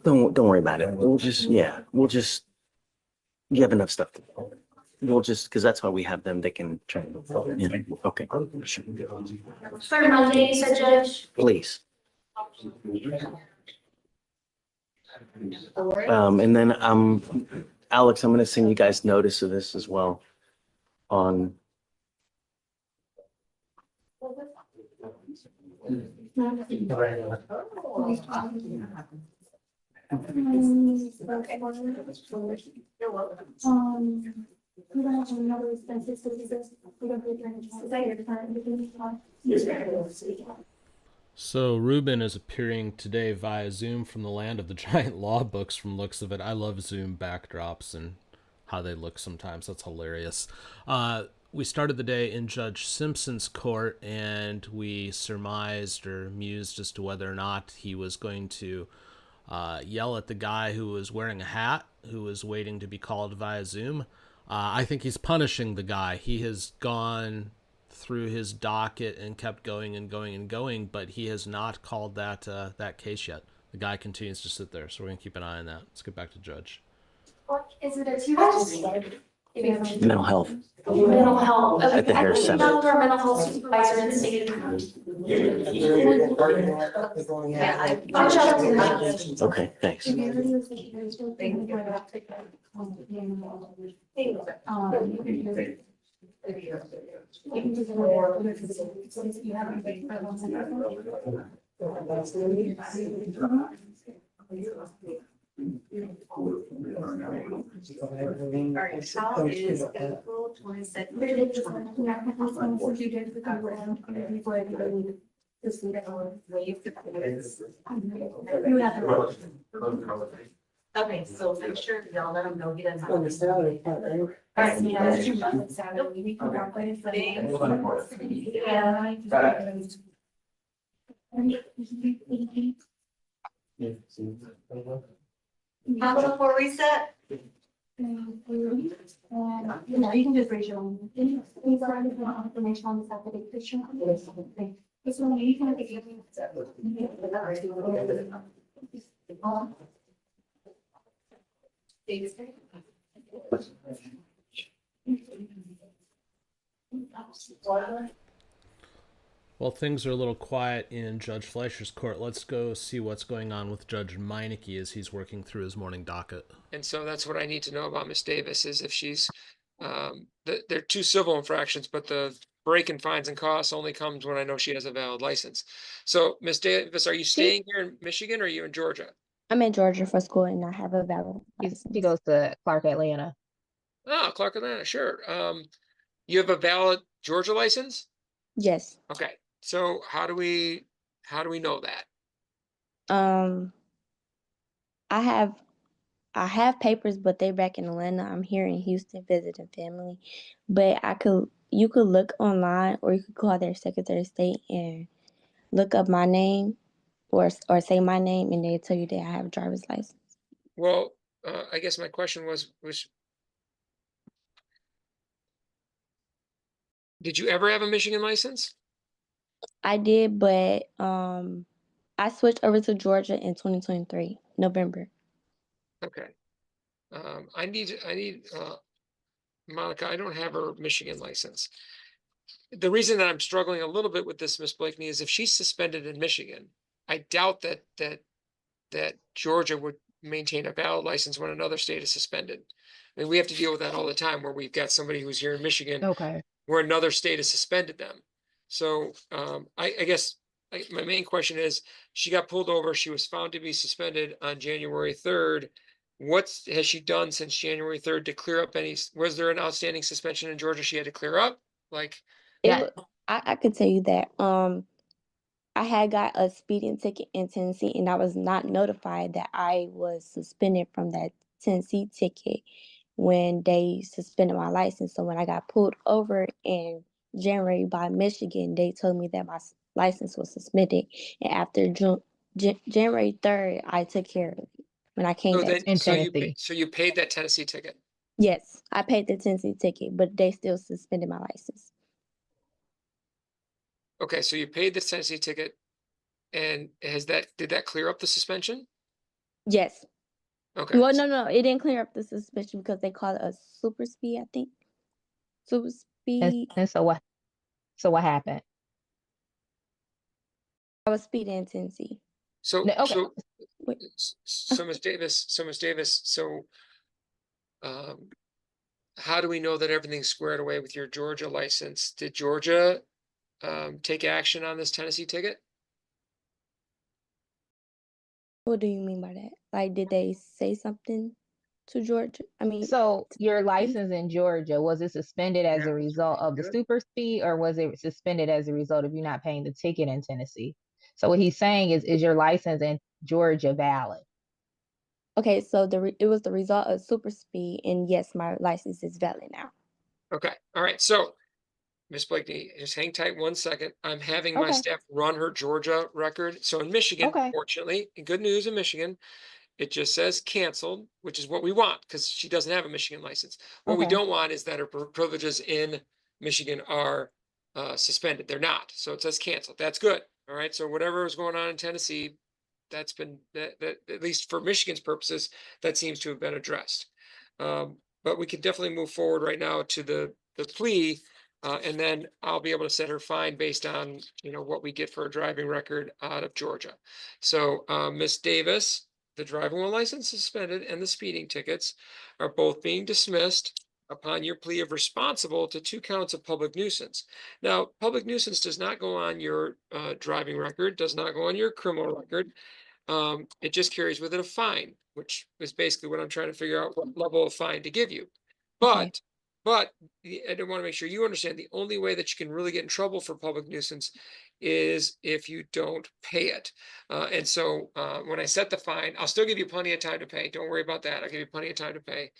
S11: Don't worry about it. We'll just, you have enough stuff to do. We'll just, because that's why we have them, they can try. Yeah, okay.
S7: For Monday, you said, Judge?
S11: Please. And then, Alex, I'm gonna send you guys notice of this as well on.
S1: So Ruben is appearing today via Zoom from the land of the giant law books from looks of it. I love Zoom backdrops and how they look sometimes. That's hilarious. We started the day in Judge Simpson's court, and we surmised or mused as to whether or not he was going to yell at the guy who was wearing a hat, who was waiting to be called via Zoom. I think he's punishing the guy. He has gone through his docket and kept going and going and going, but he has not called that case yet. The guy continues to sit there, so we're gonna keep an eye on that. Let's get back to Judge.
S7: Is it a 2 days?
S11: Mental health.
S7: Mental health.
S11: At the hair center.
S7: Our mental health supervisor in the state. I'll check it.
S11: Okay, thanks.
S14: How is April 22nd? Okay, so make sure y'all let him know he doesn't. All right, how before reset?
S7: You can just raise your own. These are information on this application. This one, you can give me.
S1: Well, things are a little quiet in Judge Fleischer's court. Let's go see what's going on with Judge Meineke as he's working through his morning docket.
S15: And so that's what I need to know about Miss Davis is if she's, they're 2 civil infractions, but the break in fines and costs only comes when I know she has a valid license. So Miss Davis, are you staying here in Michigan or are you in Georgia?
S16: I'm in Georgia for school and I have a valid license. He goes to Clark, Atlanta.
S15: Oh, Clark, Atlanta, sure. You have a valid Georgia license?
S16: Yes.
S15: Okay. So how do we know that?
S16: I have papers, but they're back in Atlanta. I'm here in Houston visiting family. But you could look online or you could call their Secretary of State and look up my name or say my name and they'll tell you that I have a driver's license.
S15: Well, I guess my question was did you ever have a Michigan license?
S16: I did, but I switched over to Georgia in 2023, November.
S15: Okay. I need Monica, I don't have her Michigan license. The reason that I'm struggling a little bit with this, Miss Blakeney, is if she's suspended in Michigan, I doubt that Georgia would maintain a valid license when another state is suspended. I mean, we have to deal with that all the time where we've got somebody who's here in Michigan where another state has suspended them. So I guess my main question is, she got pulled over. She was found to be suspended on January 3rd. has she done since January 3rd to clear up was there an outstanding suspension in Georgia she had to clear up? Like,
S16: I could tell you that. I had got a speeding ticket in Tennessee, and I was not notified that I was suspended from that Tennessee ticket when they suspended my license. So when I got pulled over in January by Michigan, they told me that my license was suspended. And after January 3rd, I took care of it when I came back.
S15: So you paid that Tennessee ticket.
S16: Yes, I paid the Tennessee ticket, but they still suspended my license.
S15: Okay, so you paid the Tennessee ticket, and did that clear up the suspension?
S16: Yes.
S15: Okay.
S16: Well, no, it didn't clear up the suspension because they called it a super speed, I think. Super speed.
S17: And so what? So what happened?
S16: I was speeding in Tennessee.
S15: So Ms. Davis, how do we know that everything's squared away with your Georgia license? Did Georgia take action on this Tennessee ticket?
S16: What do you mean by that? Like, did they say something to Georgia? I mean,
S17: so your license in Georgia, was it suspended as a result of the super speed, or was it suspended as a result of you not paying the ticket in Tennessee? So what he's saying is your license in Georgia valid?
S16: Okay, so it was the result of super speed, and yes, my license is valid now.
S15: Okay, all right. So, Ms. Blakeney, just hang tight 1 second. I'm having my staff run her Georgia record. So in Michigan, fortunately, good news in Michigan, it just says canceled, which is what we want because she doesn't have a Michigan license. What we don't want is that her privileges in Michigan are suspended. They're not. So it says canceled. That's good. All right. So whatever is going on in Tennessee, that's been that at least for Michigan's purposes, that seems to have been addressed. But we can definitely move forward right now to the plea. And then I'll be able to set her fine based on, what we get for a driving record out of Georgia. So Ms. Davis, the driving while license suspended and the speeding tickets are both being dismissed upon your plea of responsible to 2 counts of public nuisance. Now, public nuisance does not go on your driving record, does not go on your criminal record. It just carries with it a fine, which is basically what I'm trying to figure out what level of fine to give you. But I do want to make sure you understand the only way that you can really get in trouble for public nuisance is if you don't pay it. And so when I set the fine, I'll still give you plenty of time to pay. Don't worry about that. I'll give you plenty of time to pay.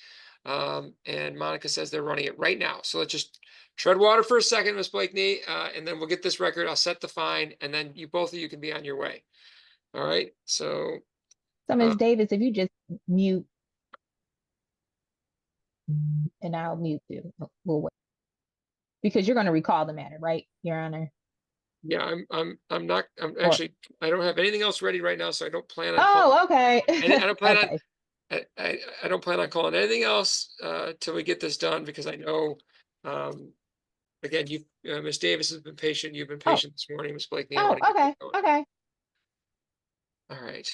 S15: And Monica says they're running it right now. So let's just tread water for a second, Ms. Blakeney, and then we'll get this record. I'll set the fine, and then both of you can be on your way. All right. So
S17: Ms. Davis, if you just mute, and I'll mute you. We'll wait. Because you're going to recall the matter, right, Your Honor?
S15: Yeah, I'm actually, I don't have anything else ready right now, so I don't plan on.
S17: Oh, okay.
S15: I don't plan on. I don't plan on calling anything else till we get this done because I know. Again, Ms. Davis has been patient. You've been patient this morning, Ms. Blakeney.
S17: Okay.
S15: All right.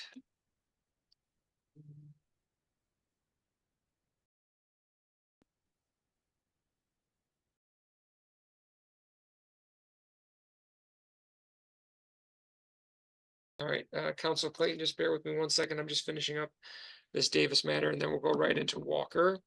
S15: All right, Council Clayton, just bear with me 1 second. I'm just finishing up this Davis matter, and then we'll go right into Walker.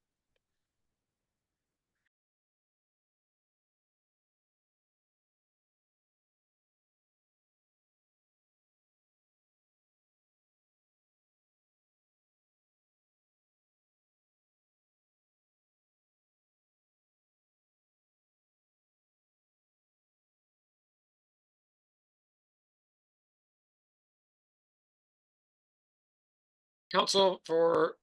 S15: Council for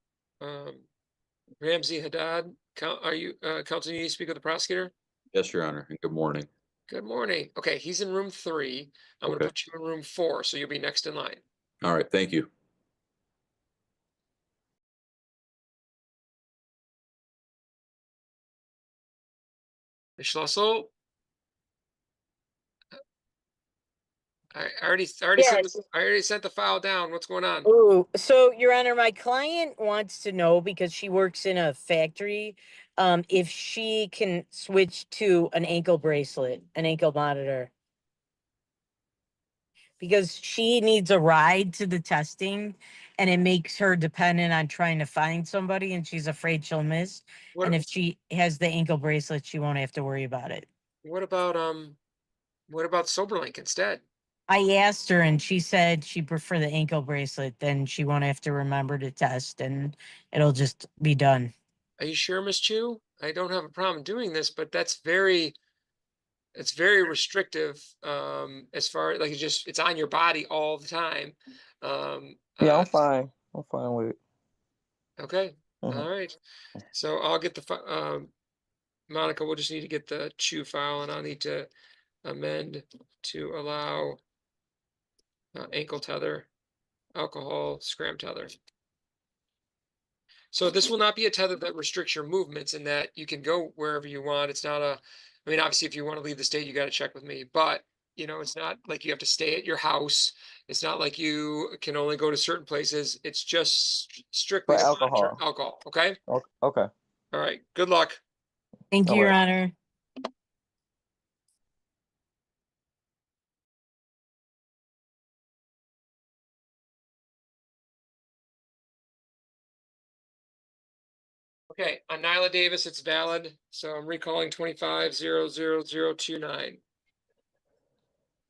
S15: Ramsey Haddad, are you, Council, you need to speak with the prosecutor?
S18: Yes, Your Honor, and good morning.
S15: Good morning. Okay, he's in room 3. I'm going to put you in room 4, so you'll be next in line.
S18: All right, thank you.
S15: Ms. Schlossel? I already sent the file down. What's going on?
S19: Oh, so Your Honor, my client wants to know because she works in a factory, if she can switch to an ankle bracelet, an ankle monitor. Because she needs a ride to the testing and it makes her dependent on trying to find somebody, and she's afraid she'll miss.
S15: What,
S19: And if she has the ankle bracelet, she won't have to worry about it.
S15: what about SoberLink instead?
S19: I asked her and she said she'd prefer the ankle bracelet, then she won't have to remember to test and it'll just be done.
S15: Are you sure, Miss Chu? I don't have a problem doing this, but it's very restrictive, as far like it's on your body all the time.
S20: Yeah, I'm fine. I'm fine with it.
S15: Okay,
S20: Mhm.
S15: all right. So I'll get Monica, we'll just need to get the Chu file, and I'll need to amend to allow ankle tether, alcohol, scram tether. So this will not be a tether that restricts your movements in that you can go wherever you want. It's not I mean, obviously, if you want to leave the state, you got to check with me, but it's not like you have to stay at your house. It's not like you can only go to certain places. It's just strictly
S20: For
S15: to monitor
S20: alcohol.
S15: alcohol. Okay.
S20: Okay.
S15: All right. Good luck.
S19: Thank you,
S20: All
S19: Your
S20: right.
S19: Honor.
S15: Okay, on Nyla Davis, it's valid. So I'm recalling 25-00029.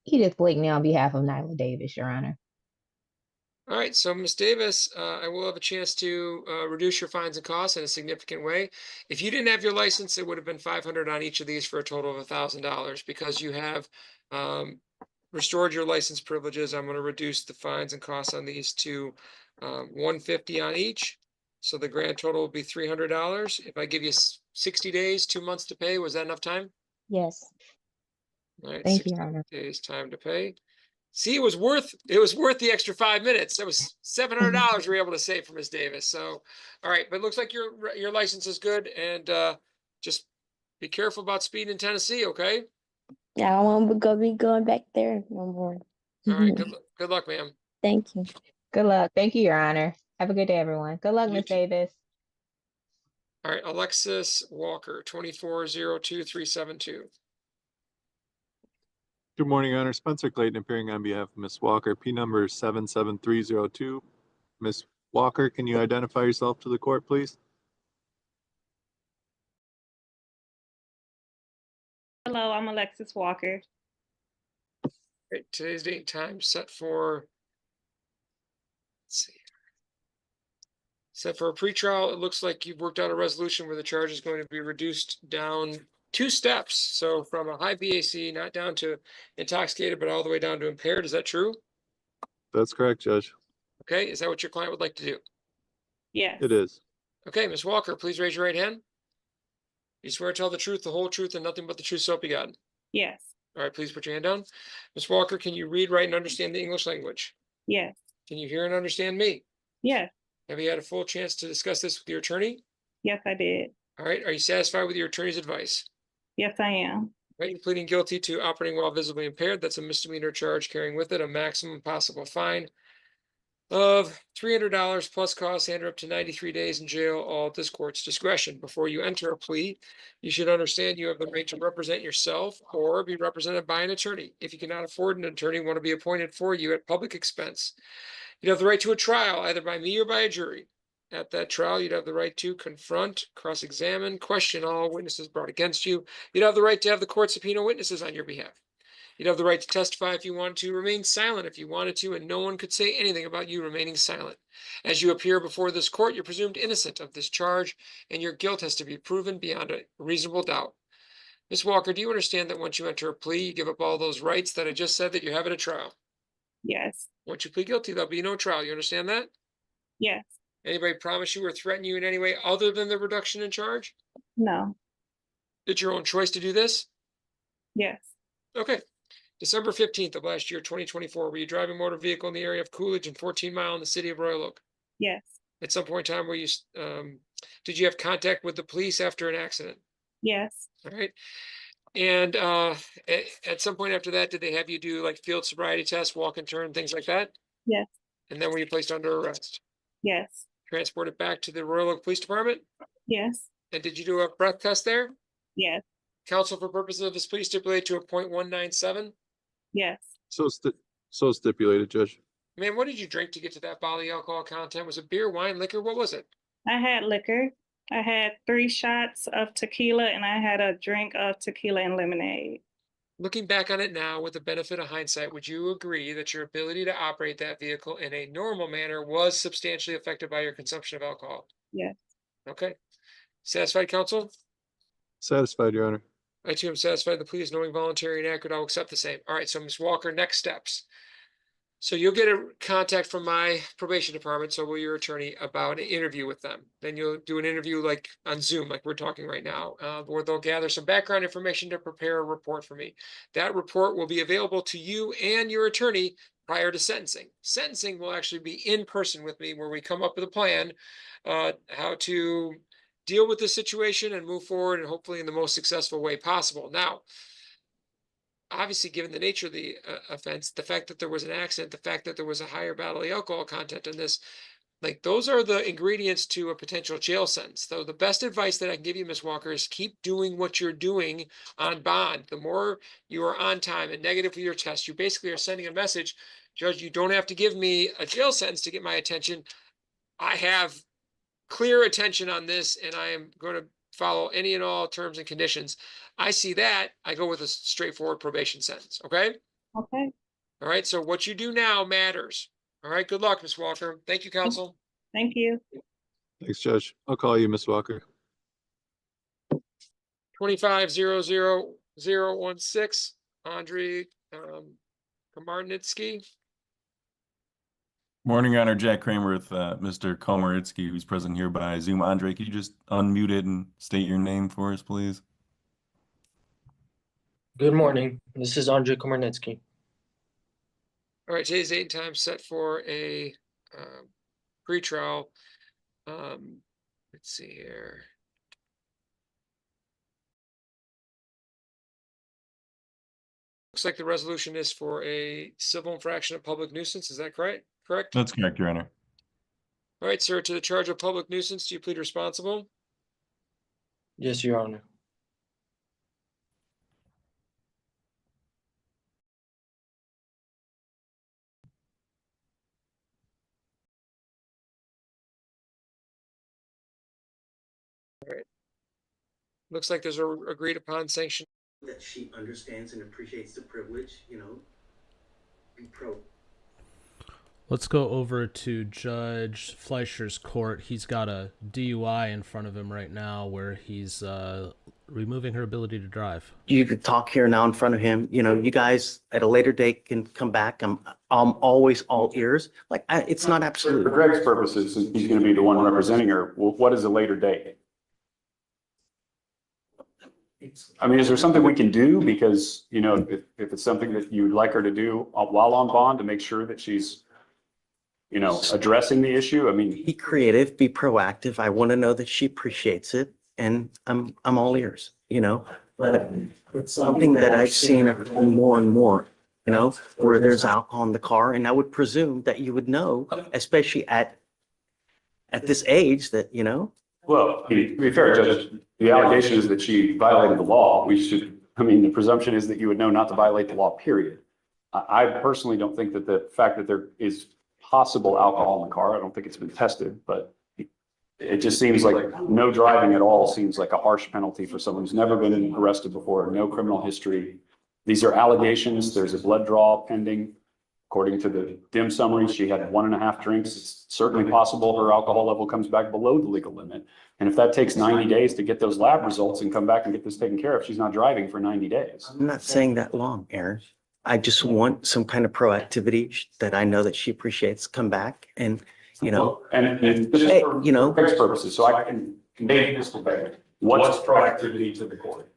S17: Edith Blakeney on behalf of Nyla Davis, Your Honor.
S15: All right, so Ms. Davis, I will have a chance to reduce your fines and costs in a significant way. If you didn't have your license, it would have been $500 on each of these for a total of $1,000. Because you have restored your license privileges, I'm going to reduce the fines and costs on these to $150 on each. So the grand total will be $300. If I give you 60 days, 2 months to pay, was that enough time?
S16: Yes.
S15: All right,
S17: Thank you,
S15: 60
S17: Your Honor.
S15: days time to pay. See, it was worth the extra 5 minutes. That was $700 we were able to save for Ms. Davis. So, all right, but it looks like your license is good, and just be careful about speeding in Tennessee, okay?
S16: Yeah, I won't be going back there no more.
S15: All right, good luck, ma'am.
S16: Thank you.
S17: Good luck. Thank you, Your Honor. Have a good day, everyone. Good luck,
S15: You
S17: Miss
S15: too.
S17: Davis.
S15: All right, Alexis Walker, 24-02372.
S21: Good morning, Your Honor. Spencer Clayton appearing on behalf of Ms. Walker, P number 77302. Ms. Walker, can you identify yourself to the court, please?
S22: Hello, I'm Alexis Walker.
S15: Right, today's date and time set for, let's see. Set for a pretrial. It looks like you've worked out a resolution where the charge is going to be reduced down 2 steps. So from a high BAC, not down to intoxicated, but all the way down to impaired. Is that true?
S21: That's correct, Judge.
S15: Okay, is that what your client would like to do?
S22: Yes.
S21: It is.
S15: Okay, Ms. Walker, please raise your right hand. You swear to tell the truth, the whole truth, and nothing but the truth, so help you God.
S22: Yes.
S15: All right, please put your hand down. Ms. Walker, can you read, write, and understand the English language?
S22: Yes.
S15: Can you hear and understand me?
S22: Yes.
S15: Have you had a full chance to discuss this with your attorney?
S22: Yes, I did.
S15: All right, are you satisfied with your attorney's advice?
S22: Yes, I am.
S15: Right, you're pleading guilty to operating while visibly impaired. That's a misdemeanor charge, carrying with it a maximum possible fine of $300 plus costs and up to 93 days in jail, all at this court's discretion. Before you enter a plea, you should understand you have the right to represent yourself or be represented by an attorney. If you cannot afford an attorney, want to be appointed for you at public expense. You have the right to a trial, either by me or by a jury. At that trial, you'd have the right to confront, cross-examine, question all witnesses brought against you. You'd have the right to have the court subpoena witnesses on your behalf. You'd have the right to testify if you wanted to, remain silent if you wanted to, and no one could say anything about you remaining silent. As you appear before this court, you're presumed innocent of this charge, and your guilt has to be proven beyond a reasonable doubt. Ms. Walker, do you understand that once you enter a plea, you give up all those rights that I just said that you have at a trial?
S22: Yes.
S15: Once you plead guilty, there'll be no trial. You understand that?
S22: Yes.
S15: Anybody promise you or threaten you in any way other than the reduction in charge?
S22: No.
S15: It's your own choice to do this?
S22: Yes.
S15: Okay. December 15th of last year, 2024, were you driving a motor vehicle in the area of Coolidge and 14 Mile in the city of Royal Oak?
S22: Yes.
S15: At some point in time, did you have contact with the police after an accident?
S22: Yes.
S15: All right. And at some point after that, did they have you do like field sobriety tests, walk and turn, things like that?
S22: Yes.
S15: And then were you placed under arrest?
S22: Yes.
S15: Transported back to the Royal Oak Police Department?
S22: Yes.
S15: And did you do a breath test there?
S22: Yes.
S15: Counsel, for purposes of this plea, stipulate to a .197?
S22: Yes.
S21: So stipulated, Judge.
S15: Man, what did you drink to get to that bodily alcohol content? Was it beer, wine, liquor? What was it?
S22: I had liquor. I had 3 shots of tequila and I had a drink of tequila and lemonade.
S15: Looking back on it now with the benefit of hindsight, would you agree that your ability to operate that vehicle in a normal manner was substantially affected by your consumption of alcohol?
S22: Yes.
S15: Okay. Satisfied, counsel?
S21: Satisfied, Your Honor.
S15: I too am satisfied the plea is knowing, voluntary, and accurate. I'll accept the same. All right, so Ms. Walker, next steps. So you'll get a contact from my probation department, so will your attorney, about an interview with them. Then you'll do an interview like on Zoom, like we're talking right now, where they'll gather some background information to prepare a report for me. That report will be available to you and your attorney prior to sentencing. Sentencing will actually be in person with me, where we come up with a plan, how to deal with the situation and move forward, and hopefully in the most successful way possible. Now, obviously, given the nature of the offense, the fact that there was an accident, the fact that there was a higher bodily alcohol content in this, like those are the ingredients to a potential jail sentence. So the best advice that I can give you, Ms. Walker, is keep doing what you're doing on bond. The more you are on time and negative with your test, you basically are sending a message, Judge, you don't have to give me a jail sentence to get my attention. I have clear attention on this, and I am going to follow any and all terms and conditions. I see that, I go with a straightforward probation sentence. Okay.
S22: Okay.
S15: All right. So what you do now matters. All right. Good luck, Ms. Walker. Thank you, counsel.
S22: Thank you.
S21: Thanks, Judge. I'll call you, Ms. Walker.
S15: 25-00016, Andre Komarnitsky.
S3: Morning, Your Honor. Jack Kramer with Mr. Komaritsky, who's present here by Zoom. Andre, could you just unmute it and state your name for us, please?
S10: Good morning. This is Andre Komarnitsky.
S15: All right. Today's date and time set for a pretrial. Let's see here. Looks like the resolution is for a civil infraction of public nuisance. Is that correct? Correct?
S3: That's correct, Your Honor.
S15: All right, sir. To the charge of public nuisance, do you plead responsible?
S10: Yes, Your Honor.
S15: All right. Looks like there's a agreed upon sanction.
S11: That she understands and appreciates the privilege, be pro.
S1: Let's go over to Judge Fleischer's court. He's got a DUI in front of him right now where he's removing her ability to drive.
S11: You could talk here now in front of him. You guys at a later date can come back. I'm always all ears. It's not absolute.
S4: For Greg's purposes, since he's going to be the one representing her, what is a later date? I mean, is there something we can do? Because, if it's something that you'd like her to do while on bond to make sure that she's, addressing the issue. I mean,
S11: Be creative, be proactive. I want to know that she appreciates it, and I'm all ears, But it's something that I've seen more and more, where there's alcohol in the car, and I would presume that you would know, especially at this age, that,
S4: well, to be fair, Judge, the allegation is that she violated the law. The presumption is that you would know not to violate the law, period. I personally don't think that the fact that there is possible alcohol in the car, I don't think it's been tested, but it just seems like no driving at all seems like a harsh penalty for someone who's never been arrested before, no criminal history. These are allegations. There's a blood draw pending. According to the DIM summary, she had 1.5 drinks. It's certainly possible her alcohol level comes back below the legal limit. And if that takes 90 days to get those lab results and come back and get this taken care of, she's not driving for 90 days.
S11: I'm not saying that long, Aaron. I just want some kind of proactivity that I know that she appreciates, come back and,
S4: And just
S11: Hey,
S4: for Greg's purposes, so I can convey this to what's proactivity to the court?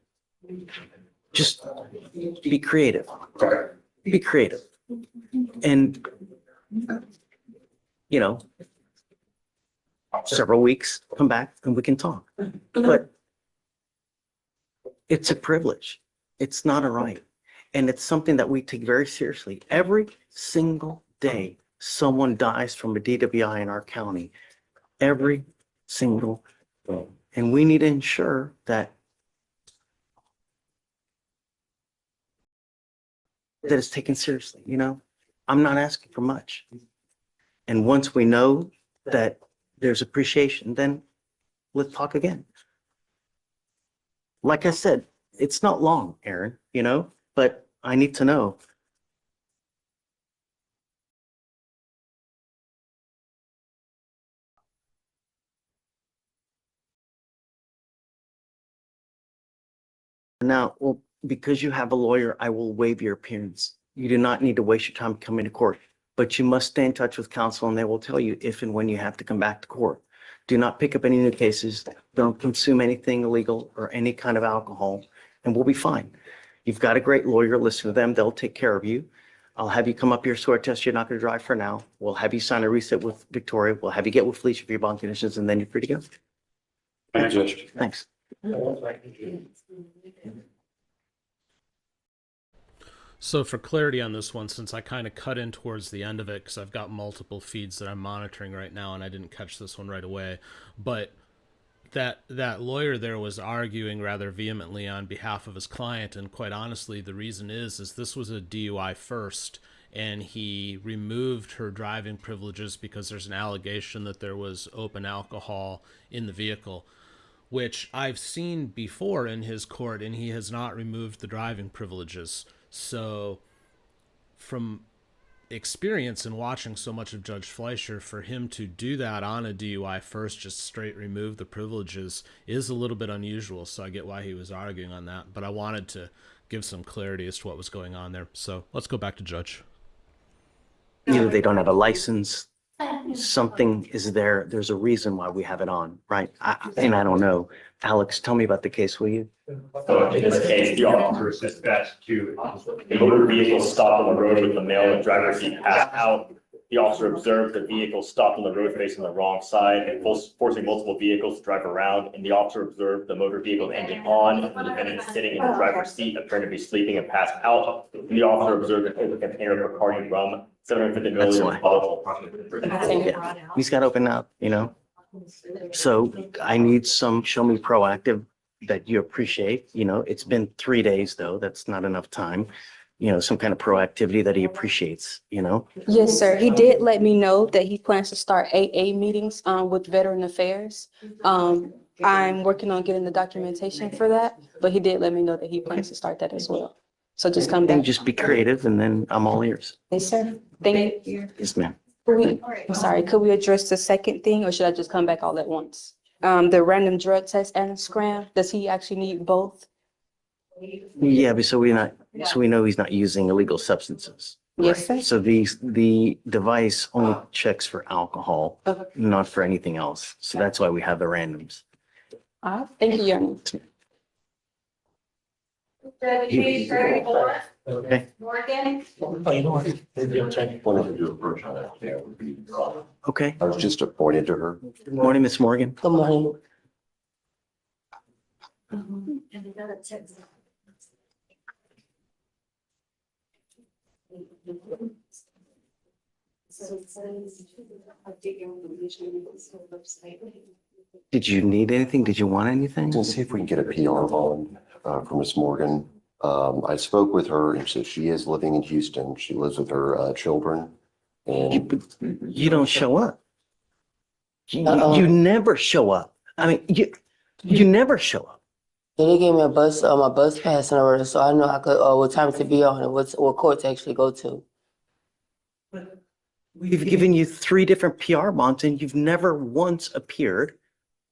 S11: just be creative.
S4: Okay.
S11: Be creative. And, several weeks, come back and we can talk. But it's a privilege. It's not a right. And it's something that we take very seriously. Every single day, someone dies from a DWI in our county. Every single day. And we need to ensure that it's taken seriously, I'm not asking for much. And once we know that there's appreciation, then let's talk again. Like I said, it's not long, Aaron, but I need to know. Now, well, because you have a lawyer, I will waive your appearance. You do not need to waste your time coming to court, but you must stay in touch with counsel and they will tell you if and when you have to come back to court. Do not pick up any new cases. Don't consume anything illegal or any kind of alcohol, and we'll be fine. You've got a great lawyer. Listen to them. They'll take care of you. I'll have you come up here, swear test. You're not going to drive for now. We'll have you sign a reset with Victoria. We'll have you get with Fleischer for your bond conditions, and then you're free to go.
S4: Thank you, Judge.
S11: Thanks.
S1: So for clarity on this one, since I kind of cut in towards the end of it, because I've got multiple feeds that I'm monitoring right now, and I didn't catch this one right away, but that lawyer there was arguing rather vehemently on behalf of his client, and quite honestly, the reason is this was a DUI first, and he removed her driving privileges because there's an allegation that there was open alcohol in the vehicle, which I've seen before in his court, and he has not removed the driving privileges. So from experience in watching so much of Judge Fleischer, for him to do that on a DUI first, just straight remove the privileges, is a little bit unusual. So I get why he was arguing on that, but I wanted to give some clarity as to what was going on there. So let's go back to Judge.
S11: Either they don't have a license, something is there. There's a reason why we have it on, right? And I don't know. Alex, tell me about the case, will you?
S12: So in this case, the officer was dispatched to a motor vehicle stopped on the road with the male in the driver's seat passed out. The officer observed the vehicle stopped on the road facing the wrong side and forcing multiple vehicles to drive around. And the officer observed the motor vehicle engine on, and the defendant sitting in the driver's seat appearing to be sleeping and passed out. And the officer observed an open container of Bacardi rum, 750 milliliters bottle.
S11: Yeah. He's got to open up, So I need some, show me proactive that you appreciate, it's been 3 days though. That's not enough time. Some kind of proactivity that he appreciates,
S6: Yes, sir. He did let me know that he plans to start AA meetings with Veteran Affairs. I'm working on getting the documentation for that, but he did let me know that he plans to start that as well. So just come
S11: And
S6: back.
S11: just be creative and then I'm all ears.
S6: Yes, sir. Thank you.
S11: Yes, ma'am.
S6: I'm sorry, could we address the second thing or should I just come back all at once? The random drug test and scram, does he actually need both?
S11: Yeah, but so we know he's not using illegal substances.
S6: Yes, sir.
S11: So the device only checks for alcohol,
S6: Okay.
S11: not for anything else. So that's why we have the randoms.
S6: All right, thank you, Your Honor.
S11: Okay.
S14: Morgan?
S11: Okay.
S9: I was just appointed to her.
S11: Good morning, Miss Morgan.
S6: Good morning.
S11: Did you need anything? Did you want anything?
S9: Let's see if we can get a PR bond for Miss Morgan. I spoke with her and so she is living in Houston. She lives with her children. And
S11: You don't show up. You never show up. I mean, you never show up.
S23: Yeah, they gave me a bus, my bus pass and order, so I know I could, what time to be on and what court to actually go to.
S11: We've given you 3 different PR bonds and you've never once appeared,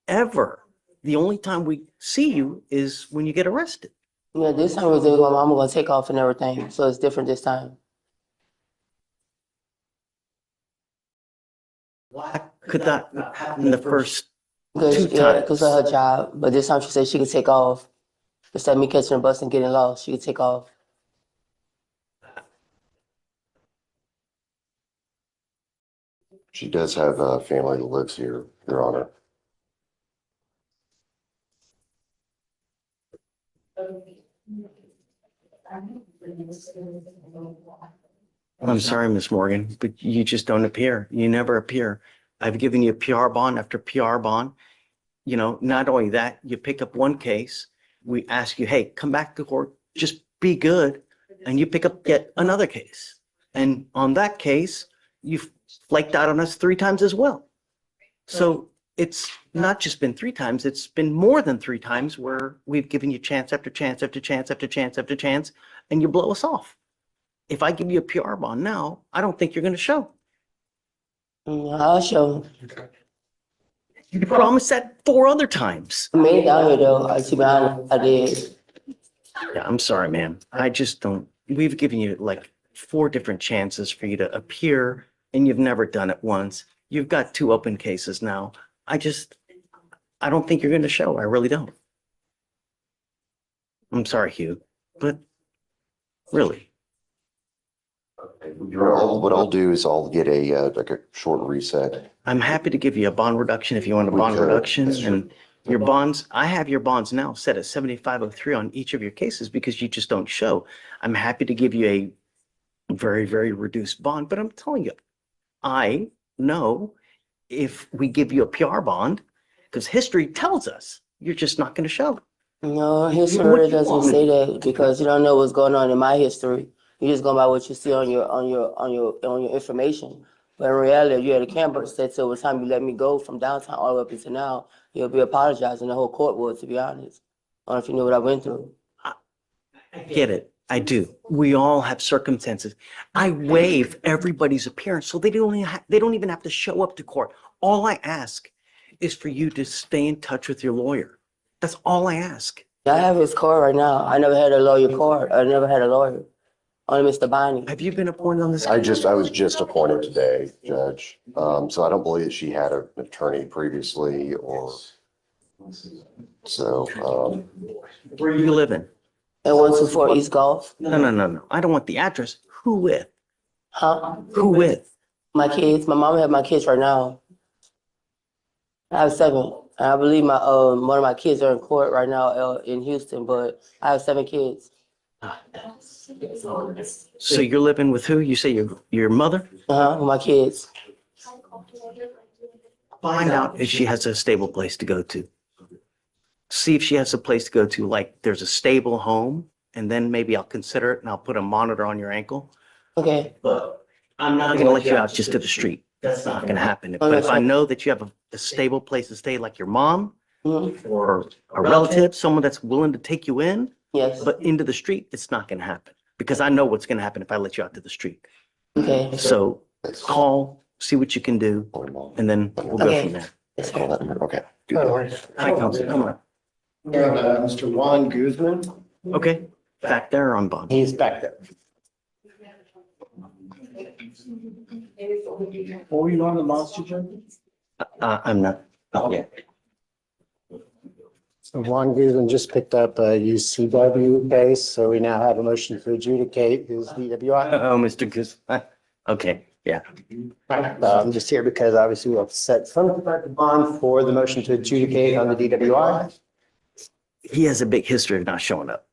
S11: ever. The only time we see you is when you get arrested.
S23: Yeah, this time was my mama gonna take off and everything, so it's different this time.
S11: Why could that happen the first 2
S23: Because
S11: times?
S23: of her job, but this time she said she could take off. Instead of me catching a bus and getting lost, she could take off.
S9: she does have a family that lives here, Your Honor.
S11: I'm sorry, Miss Morgan, but you just don't appear. You never appear. I've given you PR bond after PR bond. Not only that, you pick up one case, we ask you, hey, come back to court, just be good, and you pick up yet another case. And on that case, you've flaked out on us 3 times as well. So it's not just been 3 times, it's been more than 3 times where we've given you chance after chance after chance after chance after chance, and you blow us off. If I give you a PR bond now, I don't think you're going to show.
S23: I'll show.
S11: You promised that 4 other times.
S23: I made it out here though, to be honest, I did.
S11: Yeah, I'm sorry, man. I just don't. We've given you like 4 different chances for you to appear, and you've never done it once. You've got 2 open cases now. I don't think you're going to show. I really don't. I'm sorry, Hugh, but really.
S9: What I'll do is I'll get a like a short reset.
S11: I'm happy to give you a bond reduction if you want a bond reduction, and your bonds, I have your bonds now set at 7503 on each of your cases because you just don't show. I'm happy to give you a very, very reduced bond, but I'm telling you, I know if we give you a PR bond, because history tells us you're just not going to show.
S23: No, history doesn't say that because you don't know what's going on in my history. You're just going by what you see on your information. But in reality, if you had a camera set till the time you let me go from downtown all the way up until now, you'll be apologizing. The whole court would, to be honest. I don't know if you know what I went through.
S11: I get it. I do. We all have circumstances. I waive everybody's appearance, so they don't even have to show up to court. All I ask is for you to stay in touch with your lawyer. That's all I ask.
S23: I have his card right now. I never had a lawyer card. I never had a lawyer. Only Mr. Bonnie.
S11: Have you been appointed on this?
S9: I was just appointed today, Judge. So I don't believe that she had an attorney previously or so.
S11: Where are you living?
S23: At 124 East Golf.
S11: No. I don't want the address. Who with?
S23: Huh?
S11: Who with?
S23: My kids. My mom have my kids right now. I have 7. I believe my one of my kids are in court right now in Houston, but I have 7 kids.
S11: So you're living with who? You say your mother?
S23: With my kids.
S11: Find out if she has a stable place to go to. See if she has a place to go to, like there's a stable home, and then maybe I'll consider it and I'll put a monitor on your ankle.
S23: Okay.
S11: But I'm not gonna let you out just to the street. That's not gonna happen. But if I know that you have a stable place to stay, like your mom or a relative, someone that's willing to take you in,
S23: yes,
S11: but into the street, it's not gonna happen. Because I know what's gonna happen if I let you out to the street.
S23: Okay.
S11: So call, see what you can do, and then we'll go from there.
S9: Okay.
S11: Hi, Council, come on.
S10: Mr. Juan Guzman.
S11: Okay, back there on bond.
S10: He's back there. Were you on the monster judge?
S11: I'm not, yeah.
S10: So Juan Guzman just picked up a UCW case, so we now have a motion to adjudicate his DWI.
S11: Oh, Mr. Goose, okay, yeah.
S10: I'm just here because obviously we have set some type of bond for the motion to adjudicate on the DWI.
S11: He has a big history of not showing up.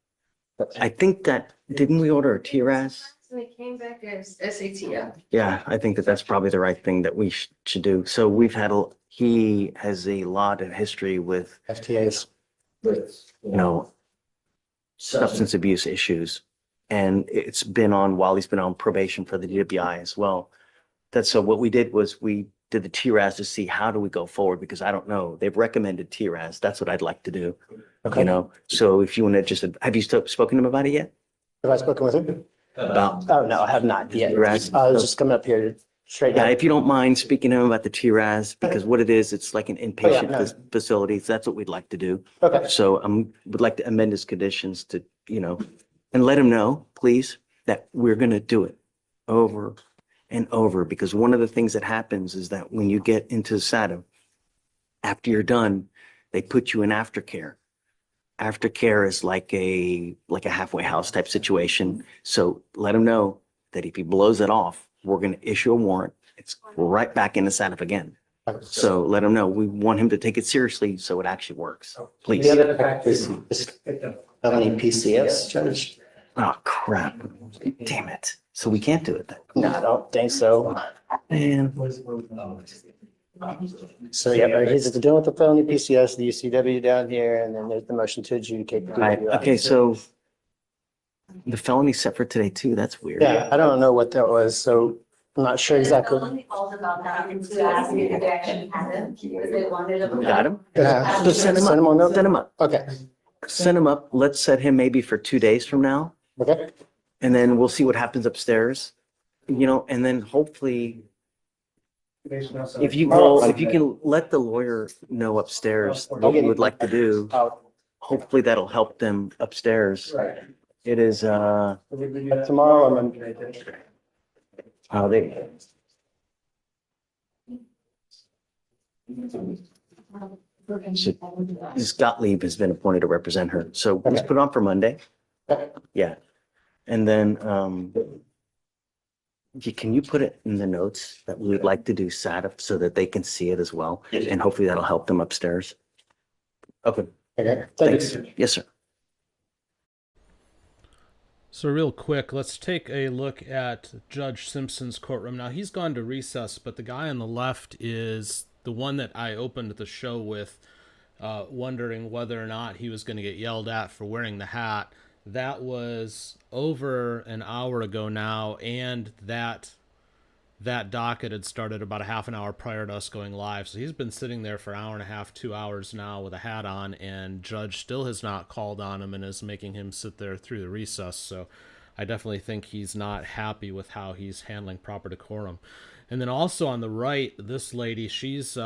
S11: I think that, didn't we order a TRAS?
S14: So it came back as SATF.
S11: Yeah, I think that that's probably the right thing that we should do. So we've had, he has a lot of history with,
S10: FTAs.
S11: substance abuse issues. And it's been on while he's been on probation for the DWI as well. So what we did was we did the TRAS to see how do we go forward, because I don't know. They've recommended TRAS. That's what I'd like to do.
S10: Okay.
S11: So if you want to just, have you spoken to him about it yet?
S10: Have I spoken with him?
S11: About,
S10: Oh, no, I have not yet.
S11: TRAS?
S10: I was just coming up here to straighten
S11: yeah,
S10: out.
S11: if you don't mind speaking to him about the TRAS, because what it is, it's like an inpatient
S10: no.
S11: facility. So that's what we'd like to do.
S10: Okay.
S11: So would like to amend his conditions to, and let him know, please, that we're going to do it over and over. Because one of the things that happens is that when you get into SATA, after you're done, they put you in aftercare. Aftercare is like a halfway house type situation. So let him know that if he blows it off, we're going to issue a warrant. It's right back into SATA again. So let him know. We want him to take it seriously so it actually works. Please.
S10: The other practice is felony PCS, Judge.
S11: Oh, crap. Damn it. So we can't do it then?
S10: No, I don't think so.
S11: Man.
S10: So, yeah, he's dealing with the felony PCS, the UCW down here, and then there's the motion to adjudicate. the
S11: Right.
S10: DWI.
S11: Okay, so The felony set for today too. That's weird.
S2: Yeah, I don't know what that was, so I'm not sure exactly.
S11: Got him?
S2: Yeah.
S11: So send him
S2: Send him
S11: up.
S2: on up?
S11: Send him up.
S2: Okay,
S11: Send him up. Let's set him maybe for 2 days from now.
S2: okay.
S11: And then we'll see what happens upstairs, and then hopefully if you can let the lawyer know upstairs what you would like to do, hopefully that'll help them upstairs. It is,
S2: Tomorrow I'm in.
S11: oh, they. Ms. Gottlieb has been appointed to represent her. So let's put it on for Monday. Yeah. And then, can you put it in the notes that we would like to do SAT so that they can see it as well? And hopefully that'll help them upstairs. Okay.
S2: Okay,
S11: Thanks. Yes, sir.
S1: So real quick, let's take a look at Judge Simpson's courtroom. Now, he's gone to recess, but the guy on the left is the one that I opened the show with, wondering whether or not he was going to get yelled at for wearing the hat. That was over an hour ago now, and that docket had started about a half an hour prior to us going live. So he's been sitting there for an hour and a half, 2 hours now with a hat on, and Judge still has not called on him and is making him sit there through the recess. So I definitely think he's not happy with how he's handling proper decorum. And then also on the right, this lady, she's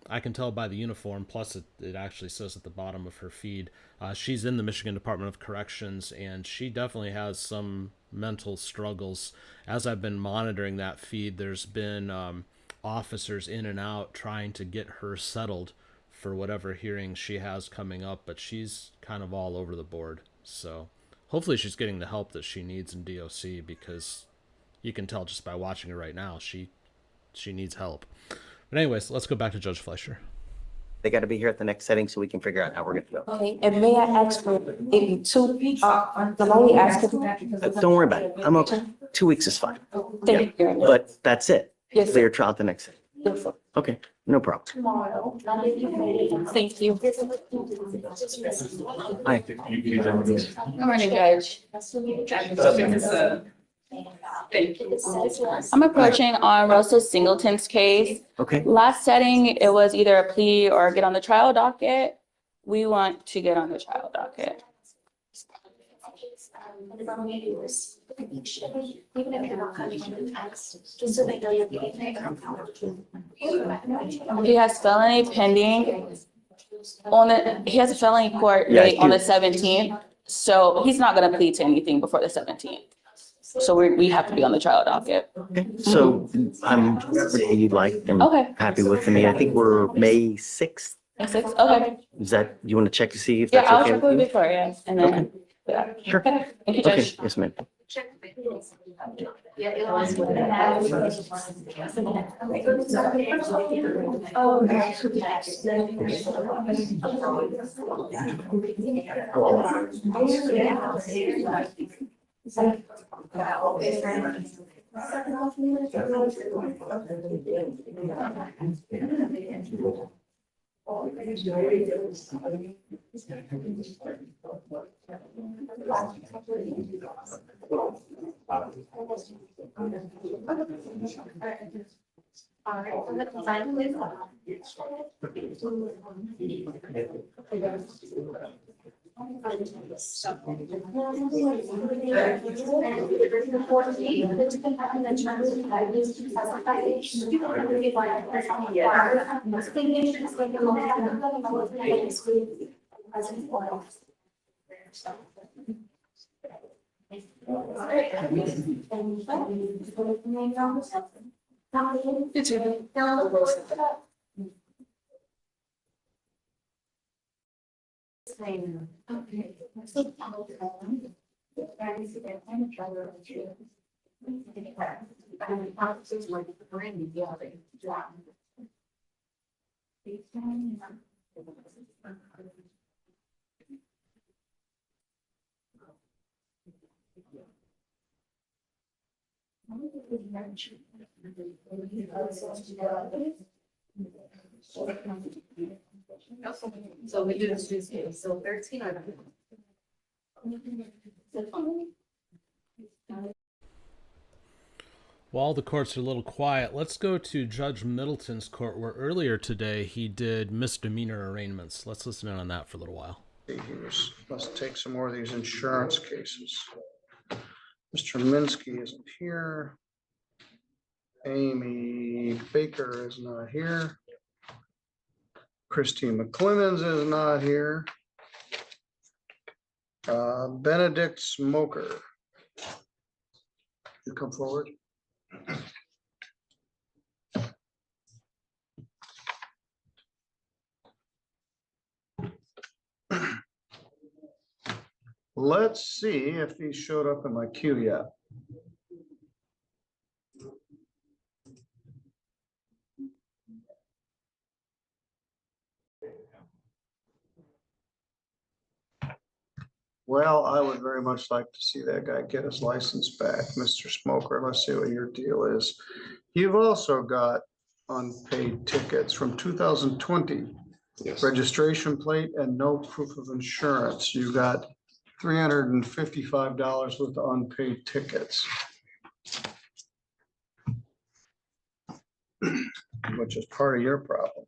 S1: I can tell by the uniform, plus it actually says at the bottom of her feed, she's in the Michigan Department of Corrections, and she definitely has some mental struggles. As I've been monitoring that feed, there's been officers in and out trying to get her settled for whatever hearing she has coming up, but she's kind of all over the board. So hopefully she's getting the help that she needs in DOC, because you can tell just by watching her right now, she needs help. But anyways, let's go back to Judge Fleischer.
S11: They got to be here at the next setting so we can figure out how we're going to go.
S6: Okay, and may I ask for maybe two, the lady asked.
S11: Don't worry about it. I'm okay. 2 weeks is fine.
S6: Thank you very much.
S11: But that's it.
S6: Yes, sir.
S11: Clear trial at the next setting.
S6: Yes, sir.
S11: Okay, no problem.
S6: Tomorrow. Thank you.
S11: Hi.
S8: Good morning, Judge. I'm approaching on Russell Singleton's case.
S11: Okay.
S8: Last setting, it was either a plea or get on the trial docket. We want to get on the trial docket.
S7: Even if you're not coming in the text, just so they know you're getting there.
S8: He has felony pending he has a felony court
S11: Yeah,
S8: date on the 17th. So he's not going to plead to anything before the 17th. So we have to be on the trial docket.
S11: Okay, so I'm whatever you'd like. I'm
S8: Okay.
S11: happy with me. I think we're May 6th.
S8: May 6th? Okay.
S11: Is that, you want to check to see if
S8: Yeah,
S11: that's
S8: I'll
S11: okay
S8: check
S11: with
S8: with
S11: you?
S8: Victoria and then. Yeah.
S11: Sure.
S8: Okay. Thank you,
S11: Okay,
S8: Judge.
S11: yes, ma'am.
S14: So we do this, so 13 or.
S1: While the courts are a little quiet, let's go to Judge Middleton's court, where earlier today he did misdemeanor arraignments. Let's listen in on that for a little while.
S5: Let's take some more of these insurance cases. Mr. Minsky isn't here. Amy Baker is not here. Christine McClemens is not here. Benedict Smoker. You come forward. Let's see if he showed up in my queue yet. Well, I would very much like to see that guy get his license back, Mr. Smoker. Let's see what your deal is. You've also got unpaid tickets from 2020.
S9: Yes.
S5: Registration plate and no proof of insurance. You got $355 worth of unpaid tickets. Which is part of your problem.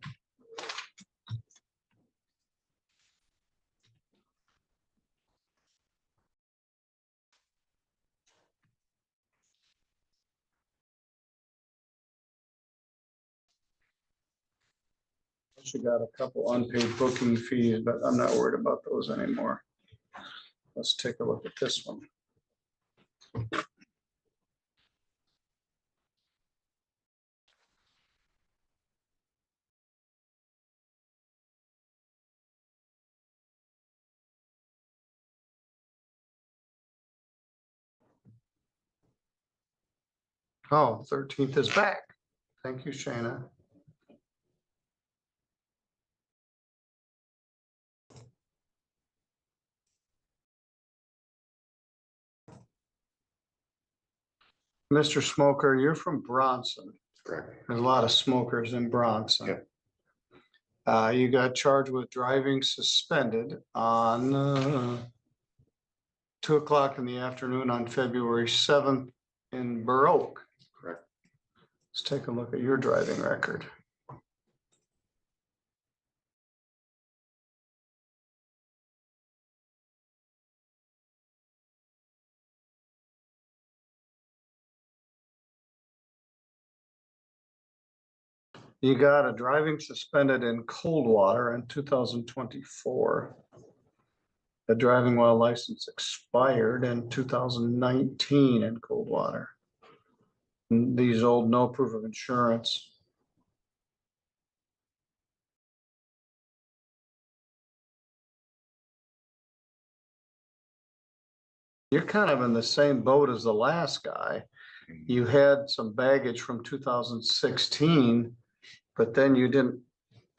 S5: You got a couple unpaid booking fees, but I'm not worried about those anymore. Let's take a look at this one. Oh, 13th is back. Thank you, Shayna. Mr. Smoker, you're from Bronson.
S9: Correct.
S5: There's a lot of smokers in Bronson.
S9: Yeah.
S5: You got charged with driving suspended on 2 o'clock in the afternoon on February 7th in Burr Oak.
S9: Correct.
S5: Let's take a look at your driving record. You got a driving suspended in Coldwater in 2024. The driving while license expired in 2019 in Coldwater. These old no proof of insurance. You're kind of in the same boat as the last guy. You had some baggage from 2016, but then you didn't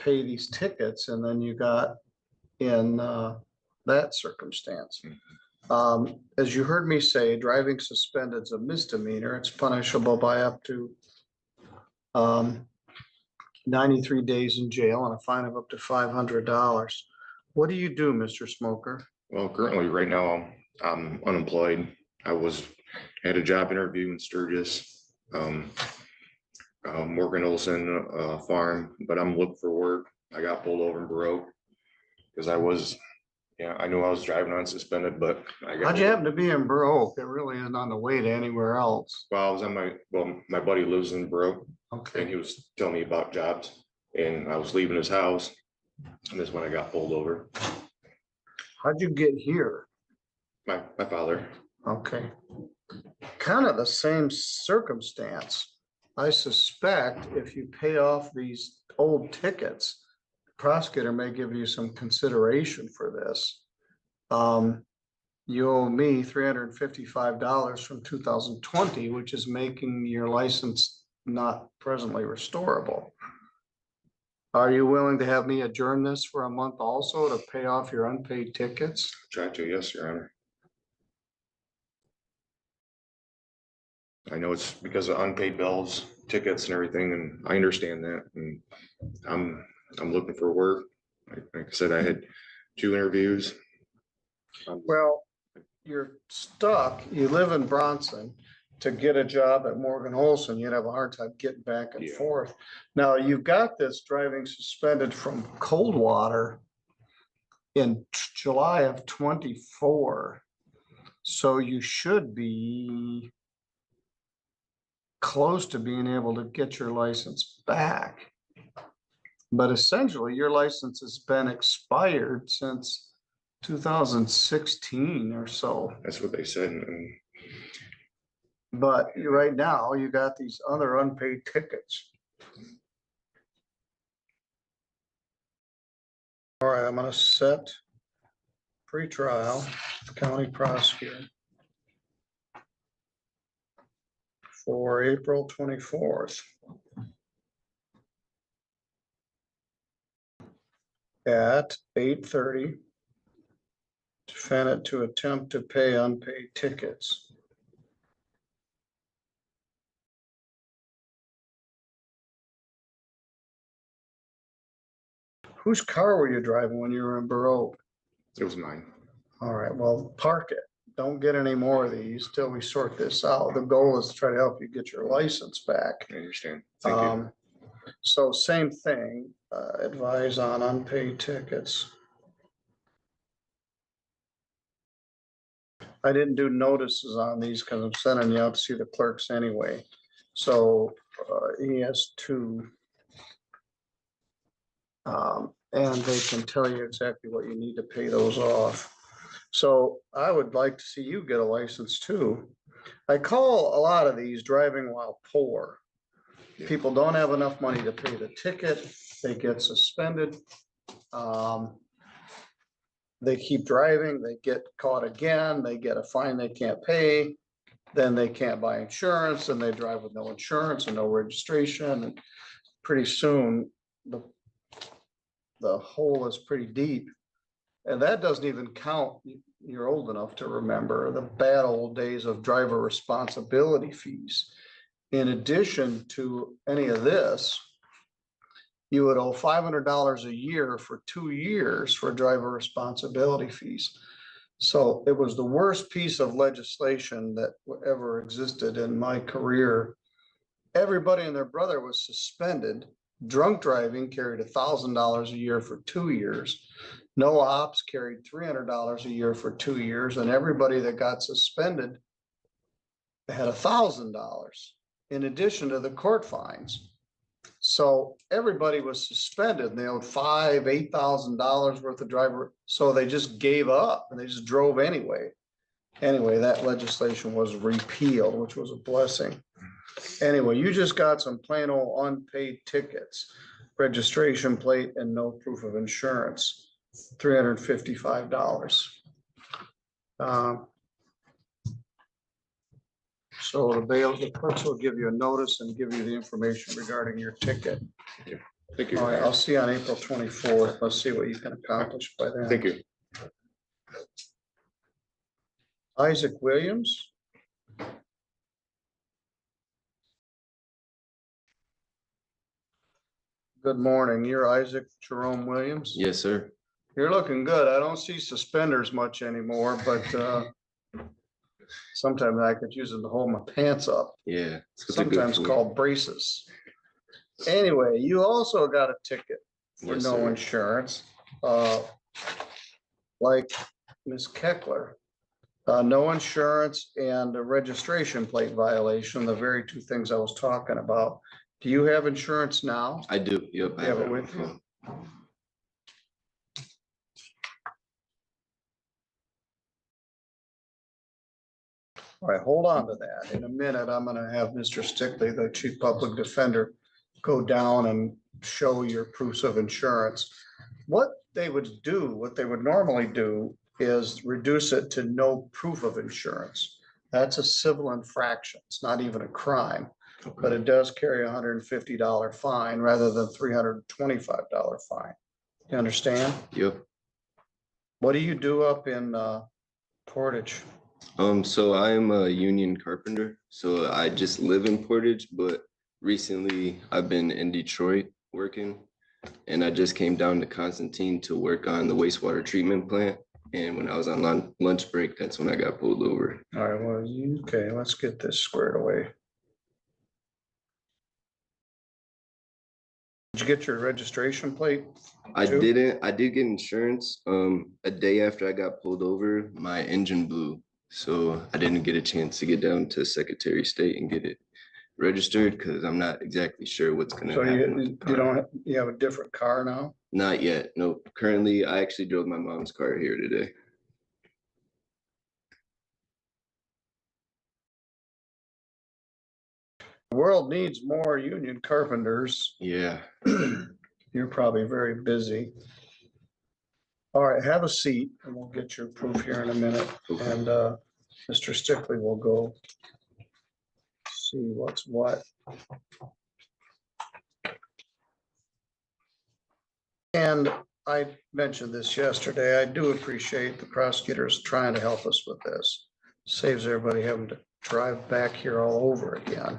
S5: pay these tickets, and then you got in that circumstance. As you heard me say, driving suspended is a misdemeanor. It's punishable by up to 93 days in jail and a fine of up to $500. What do you do, Mr. Smoker?
S13: Well, currently, right now, I'm unemployed. Had a job interview in Sturgis. Morgan Olson farm, but I'm looking for work. I got pulled over and broke because I knew I was driving unsuspended, but
S5: How'd you happen to be in Burr Oak? It really isn't on the way to anywhere else.
S13: Well, I was on my buddy lives in Burr Oak.
S5: Okay.
S13: And he was telling me about jobs, and I was leaving his house, and this is when I got pulled over.
S5: How'd you get here?
S13: My father.
S5: Okay. Kind of the same circumstance. I suspect if you pay off these old tickets, the prosecutor may give you some consideration for this. You owe me $355 from 2020, which is making your license not presently restorable. Are you willing to have me adjourn this for a month also to pay off your unpaid tickets?
S13: Try to, yes, Your Honor. I know it's because of unpaid bills, tickets and everything, and I understand that, and I'm looking for work. Like I said, I had 2 interviews.
S5: Well, you're stuck. You live in Bronson. to get a job at Morgan Olson, you'd have a hard time getting back and forth. Now, you've got this driving suspended from Coldwater in July of 24. So you should be close to being able to get your license back. But essentially, your license has been expired since 2016 or so.
S13: That's what they said. And
S5: But right now, you got these other unpaid tickets. All right, I'm gonna set pretrial county prosecutor for April 24th at 8:30. Defendant to attempt to pay unpaid tickets. Whose car were you driving when you were in Baroque?
S13: it was mine.
S5: All right, well, park it. Don't get any more of these till we sort this out. The goal is to try to help you get your license back.
S13: I understand. Thank you.
S5: So same thing, advise on unpaid tickets. I didn't do notices on these because I'm sending you out to see the clerks anyway. So he has two. And they can tell you exactly what you need to pay those off. So I would like to see you get a license too. I call a lot of these driving while poor. People don't have enough money to pay the ticket. They get suspended. They keep driving, they get caught again, they get a fine they can't pay. Then they can't buy insurance and they drive with no insurance and no registration. And pretty soon the hole is pretty deep. And that doesn't even count, you're old enough to remember the bad old days of driver responsibility fees. In addition to any of this, you would owe $500 a year for 2 years for driver responsibility fees. So it was the worst piece of legislation that ever existed in my career. Everybody and their brother was suspended. Drunk driving carried $1,000 a year for 2 years. No ops carried $300 a year for 2 years. And everybody that got suspended had $1,000 in addition to the court fines. So everybody was suspended and they owed $5,000, $8,000 worth of driver. So they just gave up and they just drove anyway. Anyway, that legislation was repealed, which was a blessing. Anyway, you just got some plain old unpaid tickets, registration plate and no proof of insurance, $355. So the clerks will give you a notice and give you the information regarding your ticket.
S13: Thank you.
S5: All right, I'll see you on April 24th. Let's see what you can accomplish by then.
S13: Thank you.
S5: Isaac Williams. Good morning. You're Isaac Jerome Williams?
S18: Yes, sir.
S5: You're looking good. I don't see suspenders much anymore, but sometimes I could use them to hold my pants up.
S18: Yeah.
S5: Sometimes called braces. Anyway, you also got a ticket for
S18: Yes,
S5: no
S18: sir.
S5: insurance, like Ms. Keckler. No insurance and a registration plate violation, the very two things I was talking about. Do you have insurance now?
S18: I do. Yep.
S5: You have it with you? All right, hold on to that. In a minute, I'm gonna have Mr. Stickley, the Chief Public Defender, go down and show your proofs of insurance. What they would do, what they would normally do is reduce it to no proof of insurance. That's a civil infraction. It's not even a crime, but it does carry a $150 fine rather than $325 fine. You understand?
S18: Yep.
S5: What do you do up in Portage?
S18: So I'm a union carpenter. So I just live in Portage, but recently I've been in Detroit working, and I just came down to Constantine to work on the wastewater treatment plant. And when I was on lunch break, that's when I got pulled over.
S5: All right, well, you Okay, let's get this squared away. Did you get your registration plate?
S18: I
S5: too?
S18: didn't. I did get insurance. A day after I got pulled over, my engine blew. So I didn't get a chance to get down to Secretary of State and get it registered because I'm not exactly sure what's gonna
S5: So
S18: happen. with
S5: you
S18: the car.
S5: don't, you have a different car now?
S18: Not yet. Nope. Currently, I actually drove my mom's car here today.
S5: The world needs more union carpenters.
S18: Yeah.
S5: You're probably very busy. All right, have a seat and we'll get your proof here in a minute. And Mr. Stickley will go see what's what. And I mentioned this yesterday. I do appreciate the prosecutors trying to help us with this. Saves everybody having to drive back here all over again.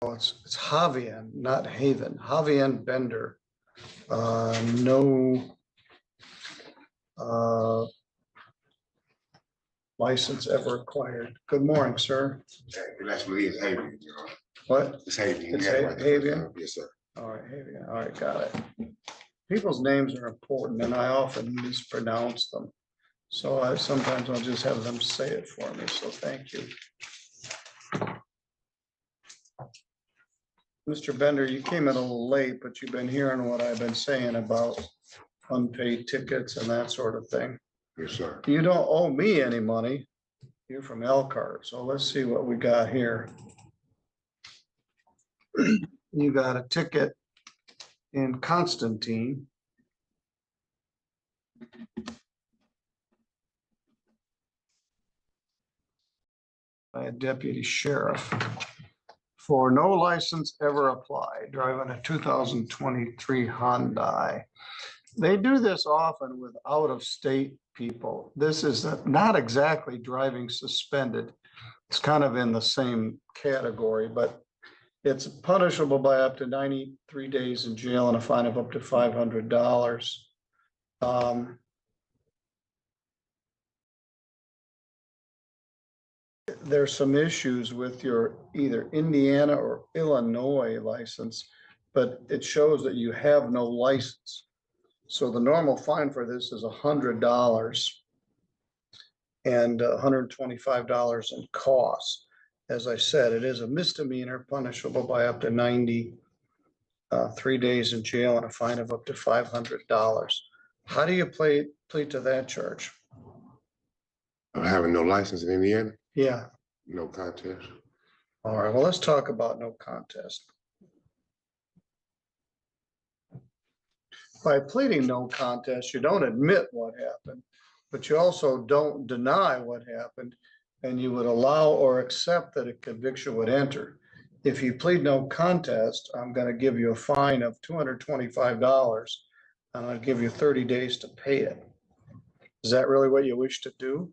S5: Oh, it's Javian, not Haven. Javian Bender. No license ever acquired. Good morning, sir.
S16: It actually is Haven.
S5: What?
S16: It's Haven.
S5: It's
S16: Yeah, right the first
S5: Havian?
S16: time. Yes, sir.
S5: All right, Havian. All right, got it. People's names are important and I often mispronounce them. So sometimes I'll just have them say it for me. So thank you. Mr. Bender, you came in a little late, but you've been hearing what I've been saying about unpaid tickets and that sort of thing.
S16: Yes, sir.
S5: You don't owe me any money. You're from Elkhart, so let's see what we got here. You got a ticket in Constantine. By a deputy sheriff for no license ever applied, driving a 2023 Hyundai. They do this often with out-of-state people. This is not exactly driving suspended. It's kind of in the same category, but it's punishable by up to 93 days in jail and a fine of up to $500. There's some issues with your either Indiana or Illinois license, but it shows that you have no license. So the normal fine for this is $100 and $125 in costs. As I said, it is a misdemeanor punishable by up to 93 days in jail and a fine of up to $500. How do you plead to that charge?
S16: Having no license in Indiana?
S5: Yeah.
S16: No contest.
S5: All right, well, let's talk about no contest. By pleading no contest, you don't admit what happened, but you also don't deny what happened, and you would allow or accept that a conviction would enter. If you plead no contest, I'm going to give you a fine of $225, and I'll give you 30 days to pay it. Is that really what you wish to do?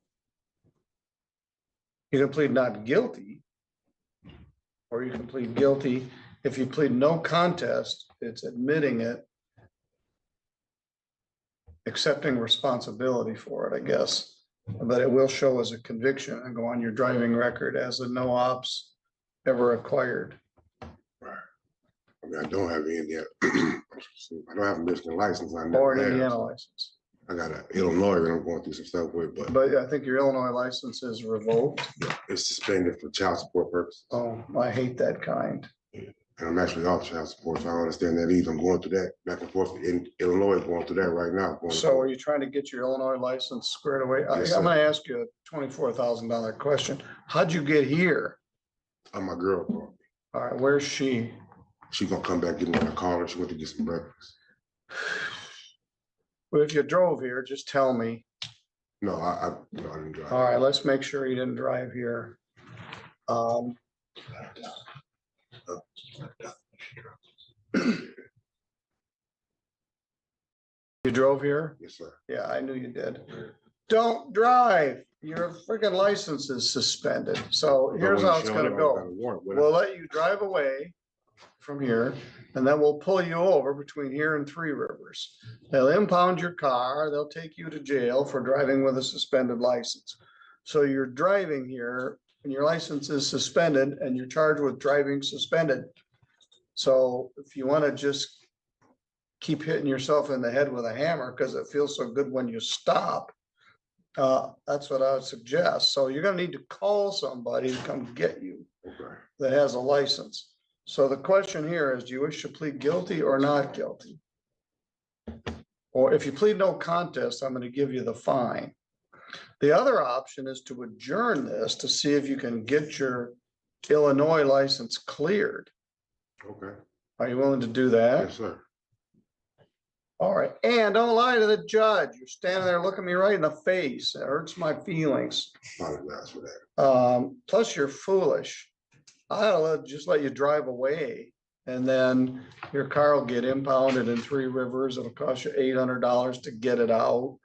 S5: You can plead not guilty, or you can plead guilty. If you plead no contest, it's admitting it, accepting responsibility for it, I guess. But it will show as a conviction and go on your driving record as a no ops ever acquired.
S16: Right. I mean, I don't have any Indiana. I don't have a Michigan license. I
S5: Or an
S16: never have.
S5: Indiana license.
S16: I got an Illinois that I'm going through some stuff with,
S5: But I think your Illinois license is revoked.
S16: it's suspended for child support purposes.
S5: Oh, I hate that kind.
S16: And I'm actually off child support, so I don't understand that either. I'm going through that back and forth in Illinois, going through that right now.
S5: So are you trying to get your Illinois license squared away?
S16: Yes,
S5: I'm
S16: sir.
S5: gonna ask you a $24,000 question. How'd you get here?
S16: My girl called me.
S5: All right, where's she?
S16: She gonna come back, get me when I call her. She went to get some breakfast.
S5: Well, if you drove here, just tell me.
S16: No, I didn't drive.
S5: All right, let's make sure you didn't drive here. You drove here?
S16: Yes, sir.
S5: Yeah, I knew you did. Don't drive. Your freaking license is suspended. So here's how it's gonna go. We'll let you drive away from here, and then we'll pull you over between here and Three Rivers. They'll impound your car, they'll take you to jail for driving with a suspended license. So you're driving here and your license is suspended and you're charged with driving suspended. So if you want to just keep hitting yourself in the head with a hammer because it feels so good when you stop, that's what I would suggest. So you're gonna need to call somebody to come get you that has a license. So the question here is, do you wish to plead guilty or not guilty? Or if you plead no contest, I'm gonna give you the fine. The other option is to adjourn this to see if you can get your Illinois license cleared.
S16: Okay.
S5: Are you willing to do that?
S16: Yes, sir.
S5: All right, and don't lie to the judge. You're standing there looking me right in the face. It hurts my feelings.
S16: Apologize for that.
S5: Plus you're foolish. I'll just let you drive away and then your car will get impounded in Three Rivers. It'll cost you $800 to get it out.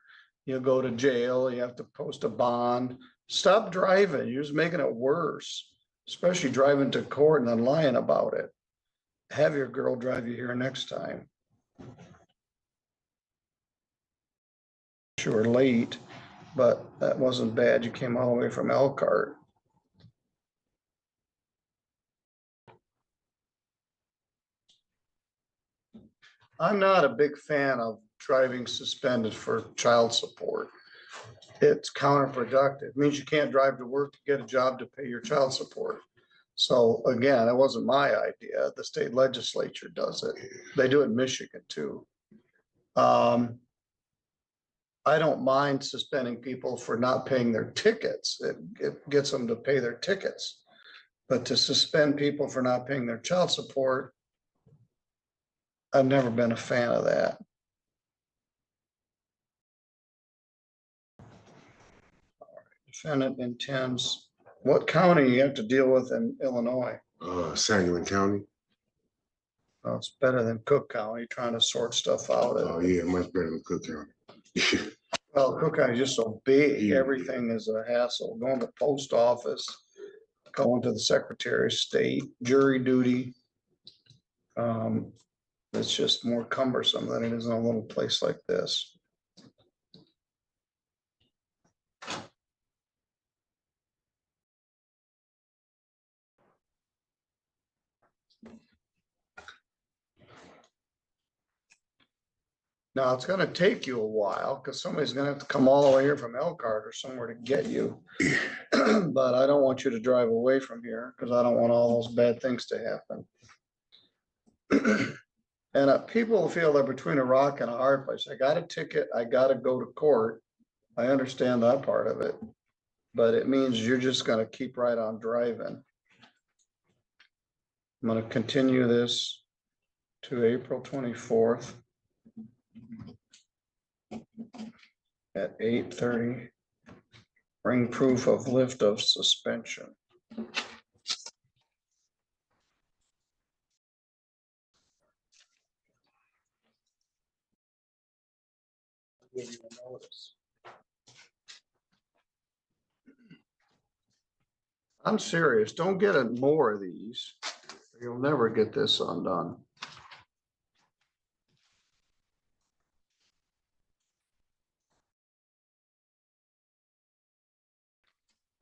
S5: You'll go to jail. You have to post a bond. Stop driving. You're just making it worse, especially driving to court and then lying about it. Have your girl drive you here next time. You were late, but that wasn't bad. You came all the way from Elkhart. I'm not a big fan of driving suspended for child support. It's counterproductive. It means you can't drive to work to get a job to pay your child support. So again, it wasn't my idea. The state legislature does it. They do it in Michigan too. I don't mind suspending people for not paying their tickets. It gets them to pay their tickets. But to suspend people for not paying their child support, I've never been a fan of that. All right. Defendant intends, what county you have to deal with in Illinois?
S16: Sangamon County.
S5: Well, it's better than Cook County, trying to sort stuff out.
S16: Oh, yeah, much better than Cook County.
S5: Well, Cook County is just so big, everything is a hassle, going to the post office, going to the Secretary of State, jury duty. It's just more cumbersome than it is in a little place like this. Now, it's gonna take you a while because somebody's gonna have to come all the way here from Elkhart or somewhere to get you. But I don't want you to drive away from here because I don't want all those bad things to happen. And people feel they're between a rock and a hard place. I got a ticket, I gotta go to court. I understand that part of it, but it means you're just gonna keep right on driving. I'm gonna continue this to April 24th. At 8:30, bring proof of lift of suspension. Give you a notice. I'm serious, don't get more of these. You'll never get this undone.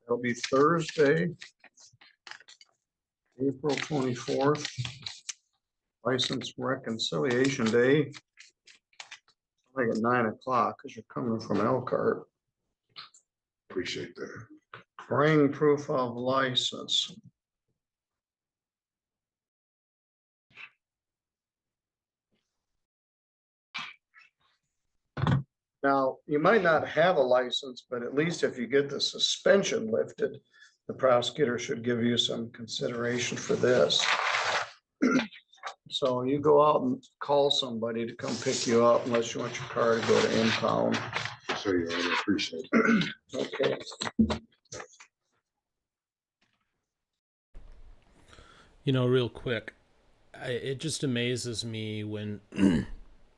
S5: It'll be Thursday, April 24th, License Reconciliation Day. Like at 9 o'clock, because you're coming from Elkhart.
S16: Appreciate that.
S5: Bring proof of license. Now, you might not have a license, but at least if you get the suspension lifted, the prosecutor should give you some consideration for this. So you go out and call somebody to come pick you up unless you want your car to go to impound.
S16: So you I appreciate it.
S5: Okay.
S1: You know, real quick, it just amazes me when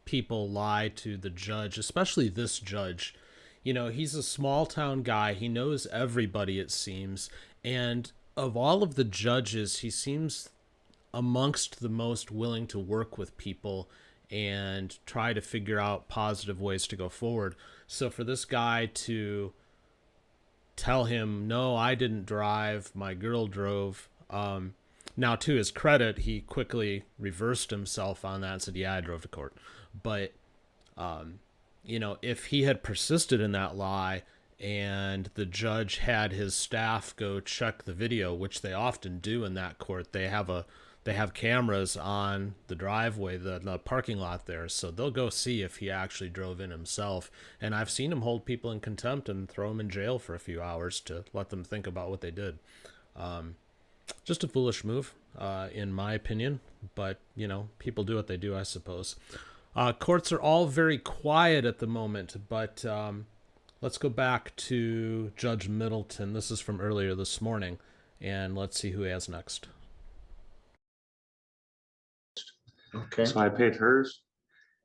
S1: people lie to the judge, especially this judge. You know, he's a small town guy. He knows everybody, it seems. And of all of the judges, he seems amongst the most willing to work with people and try to figure out positive ways to go forward. So for this guy to tell him, no, I didn't drive, my girl drove. Now, to his credit, he quickly reversed himself on that and said, yeah, I drove to court. But, you know, if he had persisted in that lie and the judge had his staff go check the video, which they often do in that court, they have cameras on the driveway, the parking lot there, so they'll go see if he actually drove in himself. And I've seen him hold people in contempt and throw them in jail for a few hours to let them think about what they did. Just a foolish move, in my opinion, but, you know, people do what they do, I suppose. Courts are all very quiet at the moment, but let's go back to Judge Middleton. This is from earlier this morning, and let's see who he has next.
S5: Okay.
S17: So I paid hers,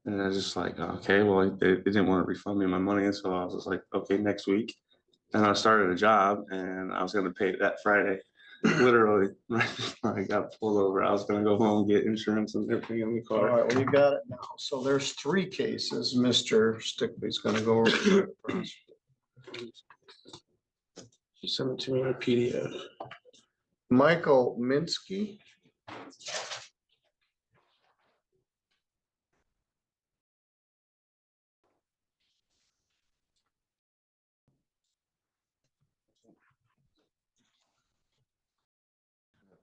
S17: and I was just like, okay, well, they didn't want to refund me my money, and so I was just like, okay, next week. And I started a job, and I was going to pay it that Friday. Literally, right before I got pulled over, I was going to go home and get insurance and everything in the
S5: All
S17: car.
S5: right, well, you got it now. So there's 3 cases. Mr. Stickley's gonna go over.
S19: She sent it to me in a PDF.
S5: Michael Minsky.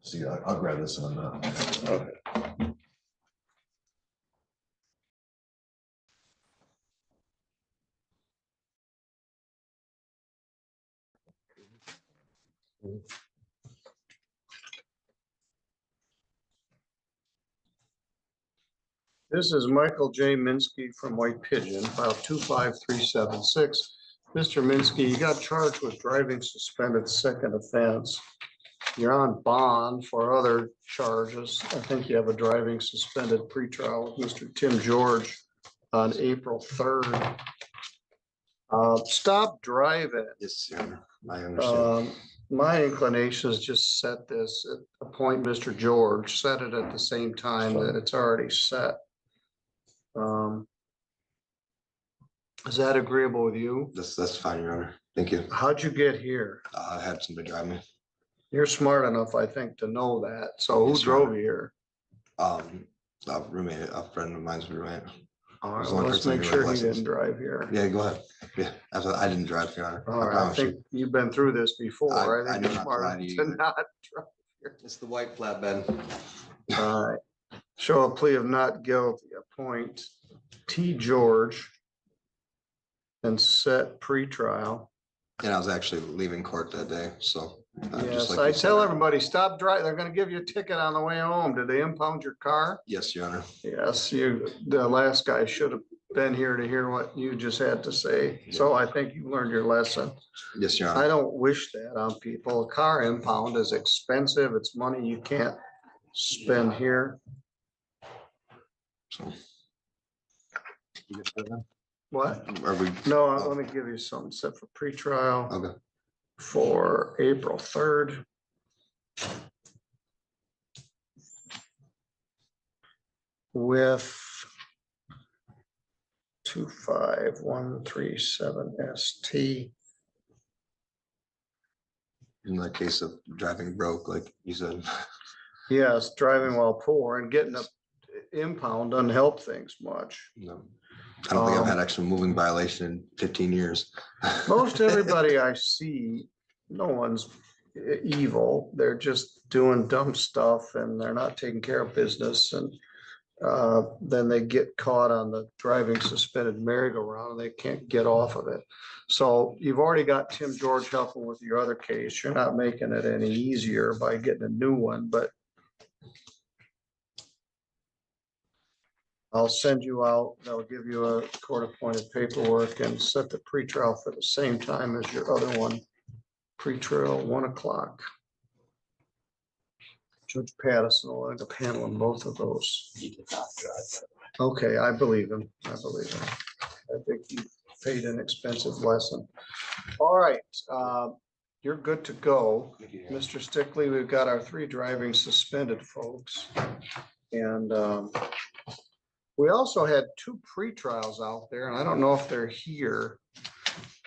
S9: See, I'll grab this one.
S19: Okay.
S5: This is Michael J. Minsky from White Pigeon, file 25376. Mr. Minsky, you got charged with driving suspended second offense. You're on bond for other charges. I think you have a driving suspended pretrial with Mr. Tim George on April 3rd. Stop driving.
S13: Yes, sir. I understand.
S5: My inclination is just set this, appoint Mr. George, set it at the same time that it's already set. Is that agreeable with you?
S13: That's fine, Your Honor. Thank you.
S5: How'd you get here?
S13: I had somebody drive me.
S5: You're smart enough, I think, to know that. So who
S13: Yes, sir.
S5: drove you here?
S13: A roommate, a friend of mine's roommate.
S5: All
S13: He's
S5: right,
S13: the only
S5: let's
S13: person
S5: make
S13: who had
S5: sure he
S13: license.
S5: didn't drive here.
S13: Yeah, go ahead. Yeah, I didn't drive, Your Honor.
S5: All right, I
S13: promise you.
S5: think you've been through this before. I
S13: I
S5: think
S13: do
S5: you're
S13: not
S5: smart
S13: lie
S5: enough
S13: to you
S5: to
S13: either.
S5: not drive here.
S13: It's the white flatbed.
S5: All right. Show a plea of not guilty. Appoint T. George and set pretrial.
S13: And I was actually leaving court that day, so. just
S5: Yes,
S13: like
S5: I
S13: you
S5: tell
S13: said.
S5: everybody, stop driving. They're gonna give you a ticket on the way home. Did they impound your car?
S13: Yes, Your Honor.
S5: Yes, the last guy should have been here to hear what you just had to say. So I think you learned your lesson.
S13: Yes, Your Honor.
S5: I don't wish that on people. A car impound is expensive. It's money you can't spend here.
S13: So.
S5: What?
S13: Are we?
S5: No, let me give you something set for pretrial.
S13: Okay.
S5: For April 3rd. With 25137 ST.
S13: In the case of driving broke, like you said.
S5: Yes, driving while poor and getting a impound doesn't help things much.
S13: No. I don't think I've had actual moving violation in 15 years.
S5: Most everybody I see, no one's evil. They're just doing dumb stuff and they're not taking care of business. And then they get caught on the driving suspended merry-go-round and they can't get off of it. So you've already got Tim George helping with your other case. You're not making it any easier by getting a new one, but I'll send you out, they'll give you a court-appointed paperwork and set the pretrial for the same time as your other one. Pretrial, 1 o'clock. Judge Pattison will end up handling both of those.
S19: He did not drive.
S5: Okay, I believe him. I believe him. I think he paid an expensive lesson. All right, you're good to go. Mr. Stickley, we've got our 3 driving suspended folks. And we also had 2 pre-trials out there, and I don't know if they're here.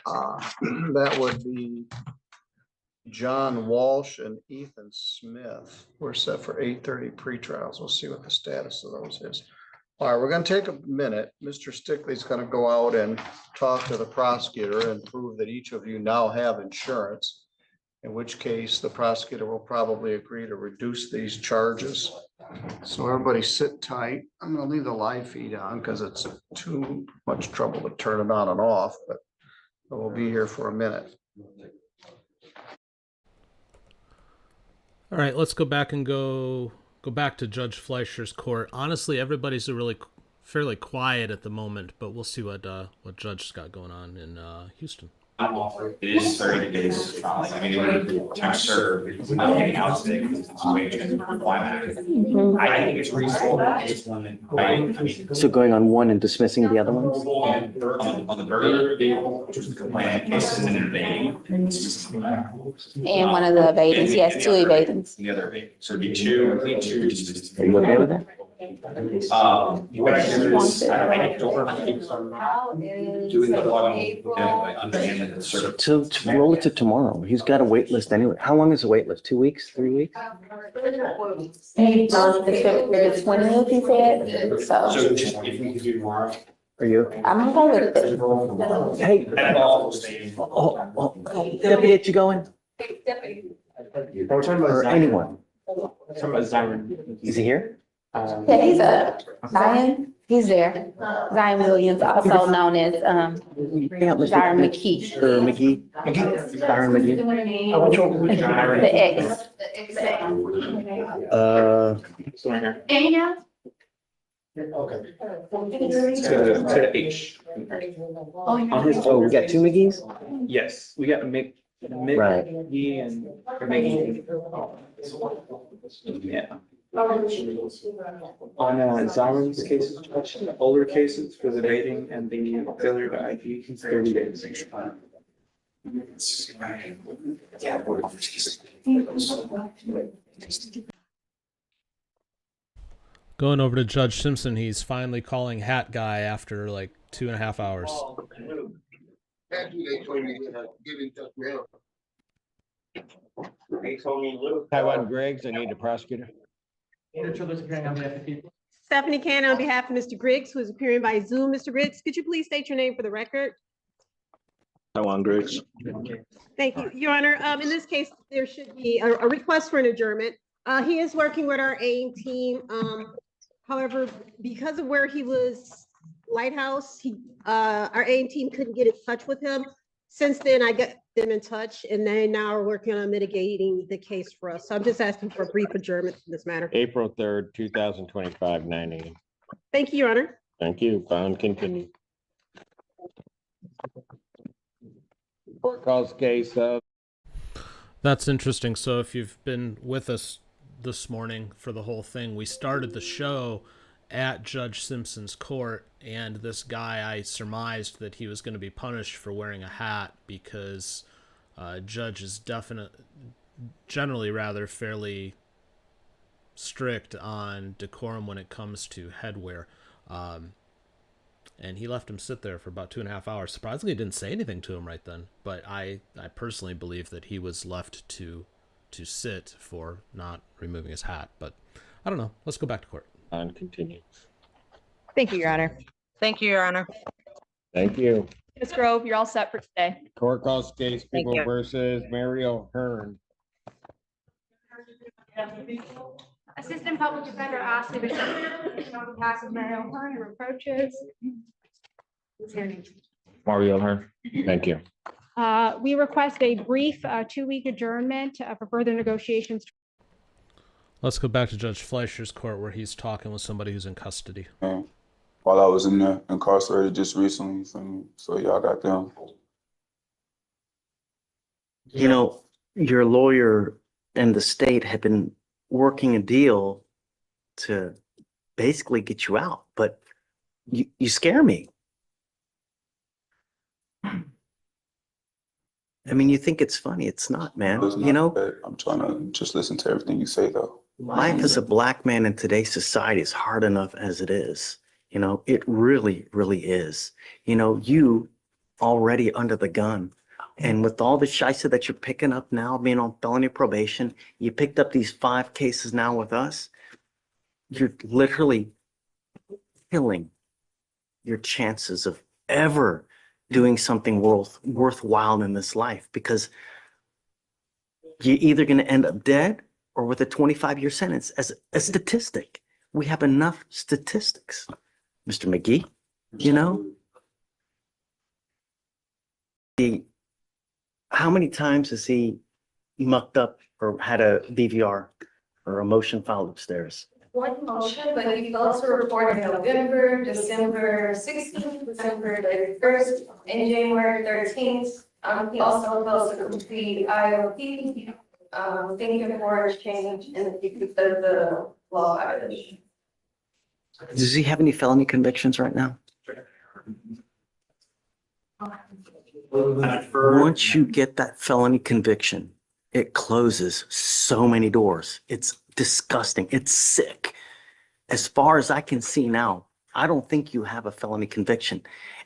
S5: That would be John Walsh and Ethan Smith. We're set for 8:30 pre-trials. We'll see what the status of those is. All right, we're gonna take a minute. Mr. Stickley's gonna go out and talk to the prosecutor and prove that each of you now have insurance. In which case, the prosecutor will probably agree to reduce these charges. So everybody sit tight. I'm gonna leave the live feed on because it's too much trouble to turn it on and off, but we'll be here for a minute.
S1: All right, let's go back and go back to Judge Fleischer's court. Honestly, everybody's fairly quiet at the moment, but we'll see what Judge's got going on in Houston.
S20: It is 30 days. I mean, it would time served. Not getting out today because it's way too much. I think it's reasonable.
S11: So going on one and dismissing the other ones?
S20: On the burger, the complaint cases and evading.
S8: And one of the evadings, yes, 2 evadings.
S20: The other evading. So it'd be 2.
S11: Are you okay with that?
S20: Doing the logging, understanding the sort
S11: So to roll it to tomorrow. He's got a wait list anyway. How long is the wait list? 2 weeks, 3 weeks?
S8: The 20th, he said, so
S20: So if we could do tomorrow.
S11: Are you?
S8: I'm okay with it.
S11: Hey, Deputy, you going?
S10: We're talking about
S11: Or
S10: Zion.
S11: anyone?
S10: We're talking about Zion.
S11: Is he here?
S8: Yeah, he's Zion, he's there. Zion Williams, also known as Zion McKee.
S11: Or McGee? Byron McGee?
S8: The ex.
S7: Anyhow?
S10: Okay. To the H.
S11: Oh, we got 2 McGee's?
S10: Yes, we got Mick,
S11: Right.
S10: McGee and McGee. Yeah. On Zion's cases, the older cases for the evading and the failure to ID, 30 days.
S1: Going over to Judge Simpson, he's finally calling Hat Guy after like 2.5 hours.
S21: Taiwan Griggs, I need a prosecutor.
S22: Stephanie Cannon on behalf of Mr. Griggs, who is appearing by Zoom. Mr. Griggs, could you please state your name for the record?
S21: Taiwan Griggs.
S22: Thank you, Your Honor. In this case, there should be a request for an adjournment. He is working with our AIM team. However, because of where he was Lighthouse, our AIM team couldn't get in touch with him. Since then, I got them in touch, and they now are working on mitigating the case for us. So I'm just asking for a brief adjournment in this matter.
S21: April 3rd, 2025, 9 a.m.
S22: Thank you, Your Honor.
S21: Thank you. Bond continued. Court calls case of.
S1: That's interesting. So if you've been with us this morning for the whole thing, we started the show at Judge Simpson's court, and this guy, I surmised that he was going to be punished for wearing a hat because Judge is generally rather fairly strict on decorum when it comes to headwear. And he left him sit there for about 2.5 hours. Surprisingly, didn't say anything to him right then, but I personally believe that he was left to sit for not removing his hat. But I don't know. Let's go back to court.
S21: On continues.
S22: Thank you, Your Honor.
S24: Thank you, Your Honor.
S21: Thank you.
S24: Ms. Grove, you're all set for today.
S21: Court calls case
S24: Thank
S21: People
S24: you.
S21: versus Mary O'Hearn.
S7: Assistant Public Defender Ashley Bishop on behalf of Mary O'Hearn and reproaches.
S21: Mario O'Hearn. Thank you.
S7: We request a brief 2-week adjournment for further negotiations.
S1: Let's go back to Judge Fleischer's court where he's talking with somebody who's in custody.
S25: While I was in there incarcerated just recently, so y'all got them.
S11: You know, your lawyer and the state have been working a deal to basically get you out, but you scare me. I mean, you think it's funny. It's not, man.
S25: It's
S11: You
S25: not
S11: know,
S25: that. I'm trying to just listen to everything you say, though.
S11: life as a black man in today's society is hard enough as it is. You know, it really, really is. You know, you already under the gun. And with all the shisa that you're picking up now, being on felony probation, you picked up these 5 cases now with us. You're literally killing your chances of ever doing something worthwhile in this life, because you're either going to end up dead or with a 25-year sentence. As a statistic, we have enough statistics, Mr. McGee. You know, how many times has he mucked up or had a DVR or a motion filed upstairs?
S6: One motion, but he also reported November, December 16th, December 31st, and January 13th. He also fails to complete IOP, thinking for change in the law violation.
S11: Does he have any felony convictions right now? Once you get that felony conviction, it closes so many doors. It's disgusting. It's sick. As far as I can see now, I don't think you have a felony conviction.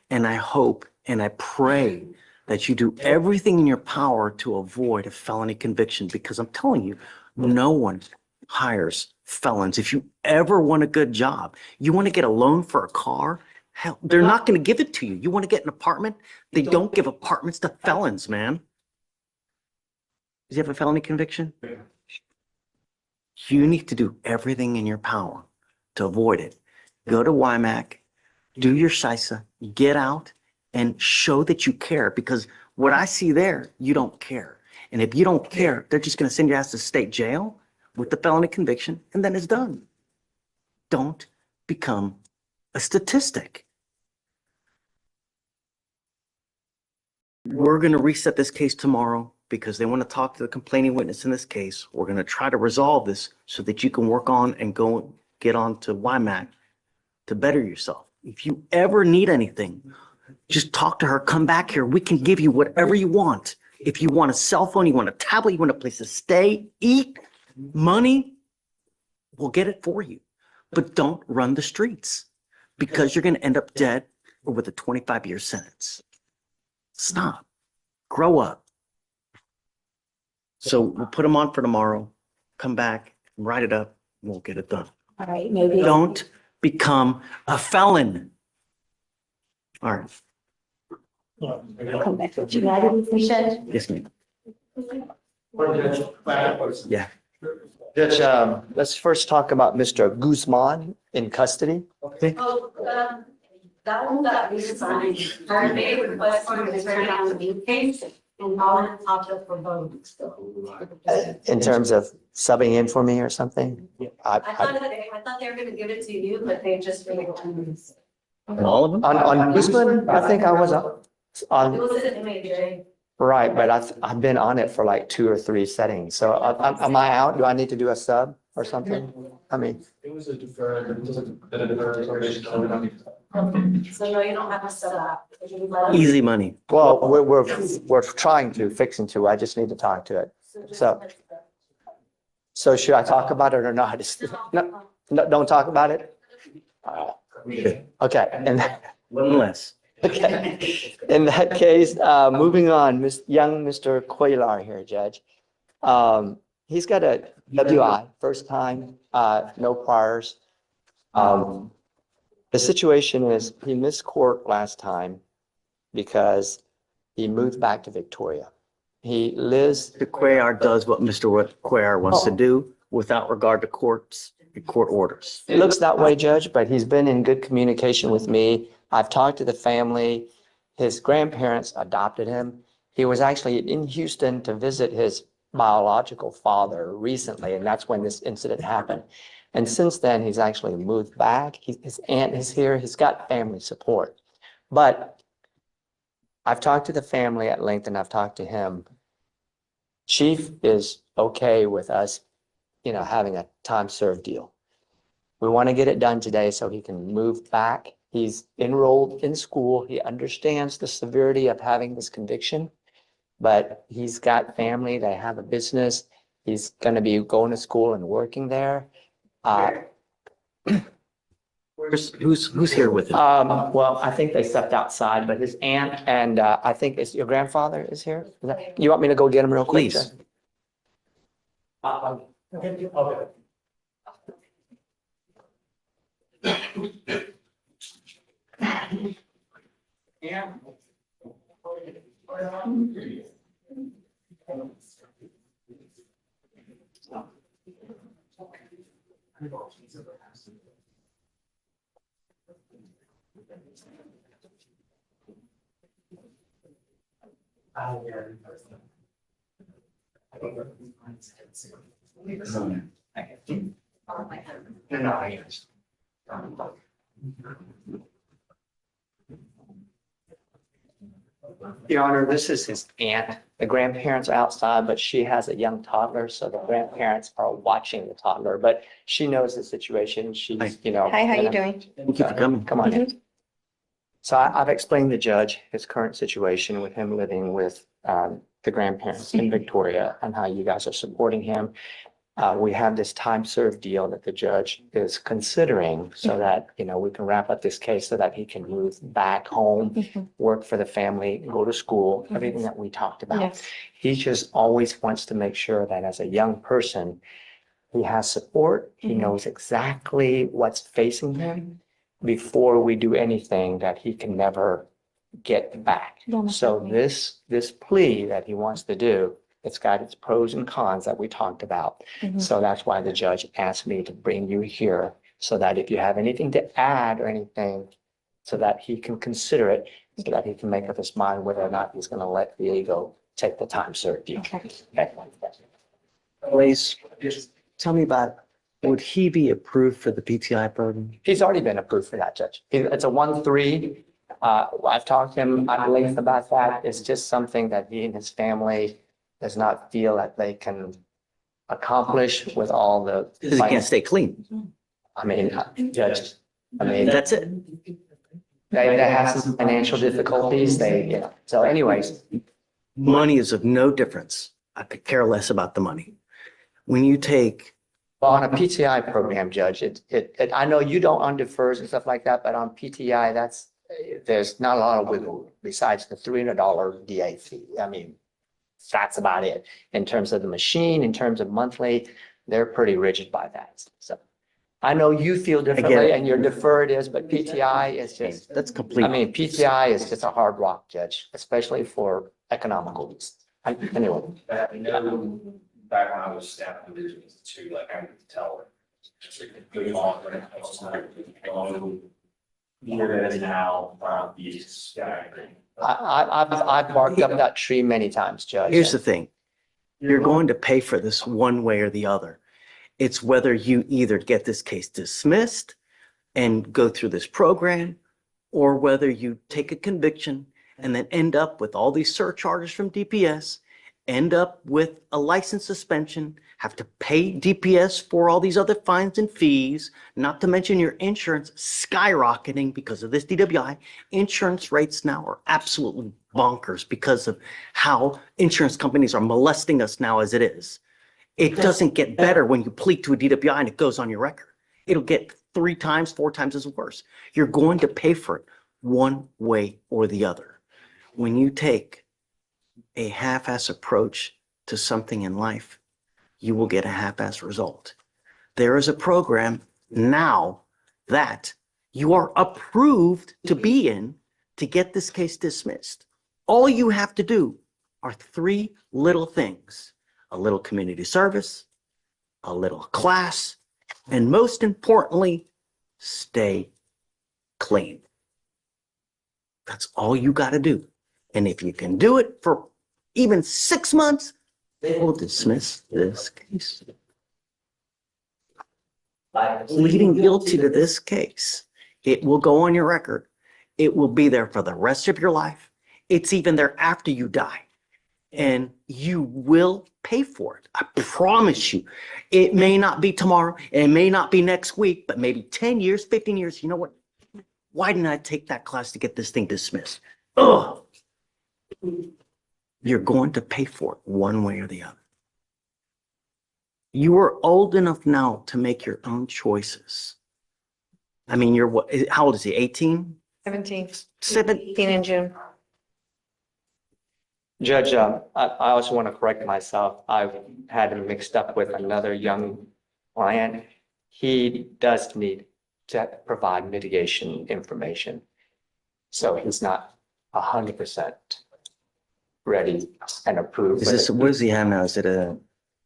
S11: And I hope and I pray that you do everything in your power to avoid a felony conviction, because I'm telling you, no one hires felons. If you ever want a good job, you want to get a loan for a car, hell, they're not going to give it to you. You want to get an apartment? They don't give apartments to felons, man. Does he have a felony conviction? You need to do everything in your power to avoid it. Go to WIMAC, do your shisa, get out, and show that you care, because what I see there, you don't care. And if you don't care, they're just going to send your ass to state jail with the felony conviction, and then it's done. Don't become a statistic. We're going to reset this case tomorrow because they want to talk to the complaining witness in this case. We're going to try to resolve this so that you can work on and go get on to WIMAC to better yourself. If you ever need anything, just talk to her, come back here. We can give you whatever you want. If you want a cell phone, you want a tablet, you want a place to stay, eat, money, we'll get it for you. But don't run the streets, because you're going to end up dead or with a 25-year sentence. Stop. Grow up. So we'll put them on for tomorrow. Come back, write it up, and we'll get it done.
S8: All right, maybe.
S11: Don't become a felon. All right.
S8: Come back. United Mission.
S11: Yes, ma'am. Yeah.
S2: Judge, let's first talk about Mr. Guzman in custody.
S6: Oh, that one got resigned. I made a request for his very on the new case, and all it popped up for voting still.
S2: In terms of subbing in for me or something?
S6: I thought they were gonna give it to you, but they just really don't.
S11: All of them?
S2: On Guzman, I think I was
S6: It
S2: on,
S6: was an MAJ.
S2: right, but I've been on it for like 2 or 3 settings. So am I out? Do I need to do a sub or something? I mean,
S10: It was a deferred, it was a deferred probation, so we don't need to.
S6: So no, you don't have to set up.
S11: Easy money.
S2: well, we're trying to, fixing to. I just need to talk to it. So should I talk about it or not? No, don't talk about it? Okay, and
S11: One less.
S2: okay. In that case, moving on, young Mr. Cuellar here, Judge. He's got a WI, first time, no priors. The situation is he missed court last time because he moved back to Victoria. He lives.
S11: Mr. Cuellar does what Mr. Cuellar wants to do without regard to court orders.
S2: It looks that way, Judge, but he's been in good communication with me. I've talked to the family. His grandparents adopted him. He was actually in Houston to visit his biological father recently, and that's when this incident happened. And since then, he's actually moved back. His aunt is here. He's got family support. But I've talked to the family at length, and I've talked to him. Chief is okay with us, having a time served deal. We want to get it done today so he can move back. He's enrolled in school. He understands the severity of having this conviction, but he's got family, they have a business. He's gonna be going to school and working there.
S11: Who's here with him?
S2: Well, I think they stepped outside, but his aunt and I think it's your grandfather is here. You want me to go get him real quick?
S11: Please.
S2: Jeff? Your Honor, this is his aunt. The grandparents are outside, but she has a young toddler, so the grandparents are watching the toddler, but she knows the situation. She's, you know.
S8: Hi, how you doing?
S11: Thank you for coming.
S2: Come on in. So I've explained to the judge his current situation with him living with the grandparents in Victoria and how you guys are supporting him. We have this time served deal that the judge is considering so that, you know, we can wrap up this case so that he can move back home, work for the family, go to school, everything that we talked about.
S8: Yes.
S2: He just always wants to make sure that as a young person, he has support. He knows exactly what's facing him before we do anything that he can never get back. So this plea that he wants to do, it's got its pros and cons that we talked about. So that's why the judge asked me to bring you here so that if you have anything to add or anything, so that he can consider it, so that he can make up his mind whether or not he's going to let Diego take the time served deal. Okay.
S11: Please, just tell me about, would he be approved for the PTI program?
S2: He's already been approved for that, Judge. It's a 1-3. I've talked to him at length about that. It's just something that he and his family does not feel that they can accomplish with all the.
S11: Because he can't stay clean.
S2: I mean, Judge, I mean.
S11: That's it.
S2: They have some financial difficulties. They, you know, so anyways.
S11: Money is of no difference. I could care less about the money. When you take.
S2: Well, on a PTI program, Judge, I know you don't on defers and stuff like that, but on PTI, there's not a lot of wiggle room besides the $300 DA fee. I mean, that's about it. In terms of the machine, in terms of monthly, they're pretty rigid by that. So I know you feel differently and your deferred is, but PTI is just.
S11: That's complete.
S2: I mean, PTI is just a hard rock, Judge, especially for economical reasons. Anyway.
S20: I know back when I was staff divisions too, like I could tell. Good on, here it is now, these guys.
S2: I've barked up that tree many times, Judge.
S11: Here's the thing. You're going to pay for this one way or the other. It's whether you either get this case dismissed and go through this program, or whether you take a conviction and then end up with all these surcharges from DPS, end up with a license suspension, have to pay DPS for all these other fines and fees, not to mention your insurance skyrocketing because of this DWI. Insurance rates now are absolutely bonkers because of how insurance companies are molesting us now as it is. It doesn't get better when you plead to a DWI and it goes on your record. It'll get 3 times, 4 times as worse. You're going to pay for it one way or the other. When you take a half-ass approach to something in life, you will get a half-ass result. There is a program now that you are approved to be in to get this case dismissed. All you have to do are 3 little things: a little community service, a little class, and most importantly, stay clean. That's all you got to do. And if you can do it for even 6 months, they will dismiss this case. By pleading guilty to this case, it will go on your record. It will be there for the rest of your life. It's even there after you die. And you will pay for it. I promise you. It may not be tomorrow. It may not be next week, but maybe 10 years, 15 years. You know what? Why didn't I take that class to get this thing dismissed? Ugh. you're going to pay for it one way or the other. You are old enough now to make your own choices. I mean, you're what, how old is he? 18?
S24: 17.
S11: 17
S24: in June.
S2: Judge, I also want to correct myself. I've had him mixed up with another young client. He does need to provide mitigation information. So he's not 100% ready and approved.
S11: Is this, what does he have now? Is it an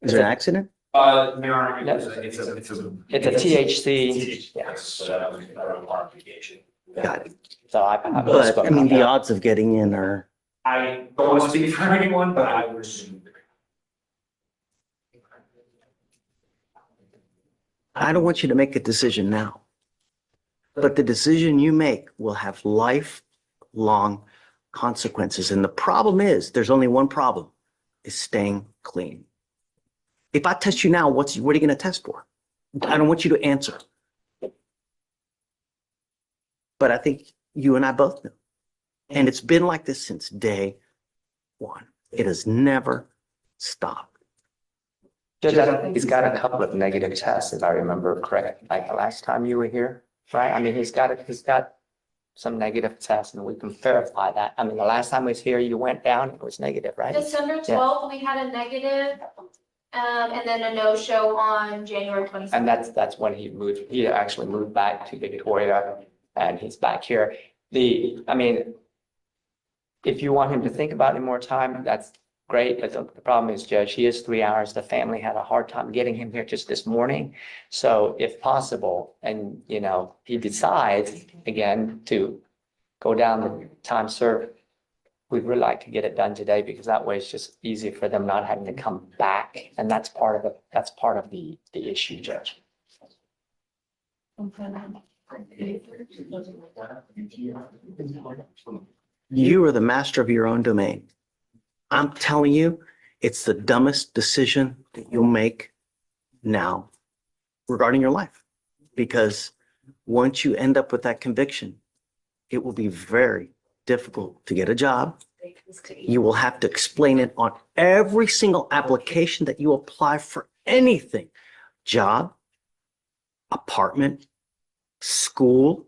S11: accident?
S20: Your Honor, it's a
S2: THC.
S20: Yes, but that was a modification.
S11: Got it.
S2: So
S11: But I mean, the odds of getting in are.
S20: I don't want to speak for anyone, but I would assume.
S11: I don't want you to make a decision now. But the decision you make will have lifelong consequences. And the problem is, there's only one problem, is staying clean. If I test you now, what are you going to test for? I don't want you to answer. But I think you and I both know. And it's been like this since day one. It has never stopped.
S2: Judge, I think he's got a couple of negative tests, if I remember correctly, like the last time you were here, right? I mean, he's got some negative tests and we can verify that. I mean, the last time he was here, you went down, it was negative, right?
S7: December
S2: Yeah.
S7: 12th, we had a negative, and then a no-show on January 27th.
S2: And that's when he moved, he actually moved back to Victoria and he's back here. I mean, if you want him to think about it more time, that's great. But the problem is, Judge, he is 3 hours. The family had a hard time getting him here just this morning. So if possible, and he decides again to go down the time served, we'd really like to get it done today because that way it's just easy for them not having to come back. And that's part of the issue, Judge.
S11: You are the master of your own domain. I'm telling you, it's the dumbest decision that you'll make now regarding your life. Because once you end up with that conviction, it will be very difficult to get a job. You will have to explain it on every single application that you apply for anything. Job, apartment, school,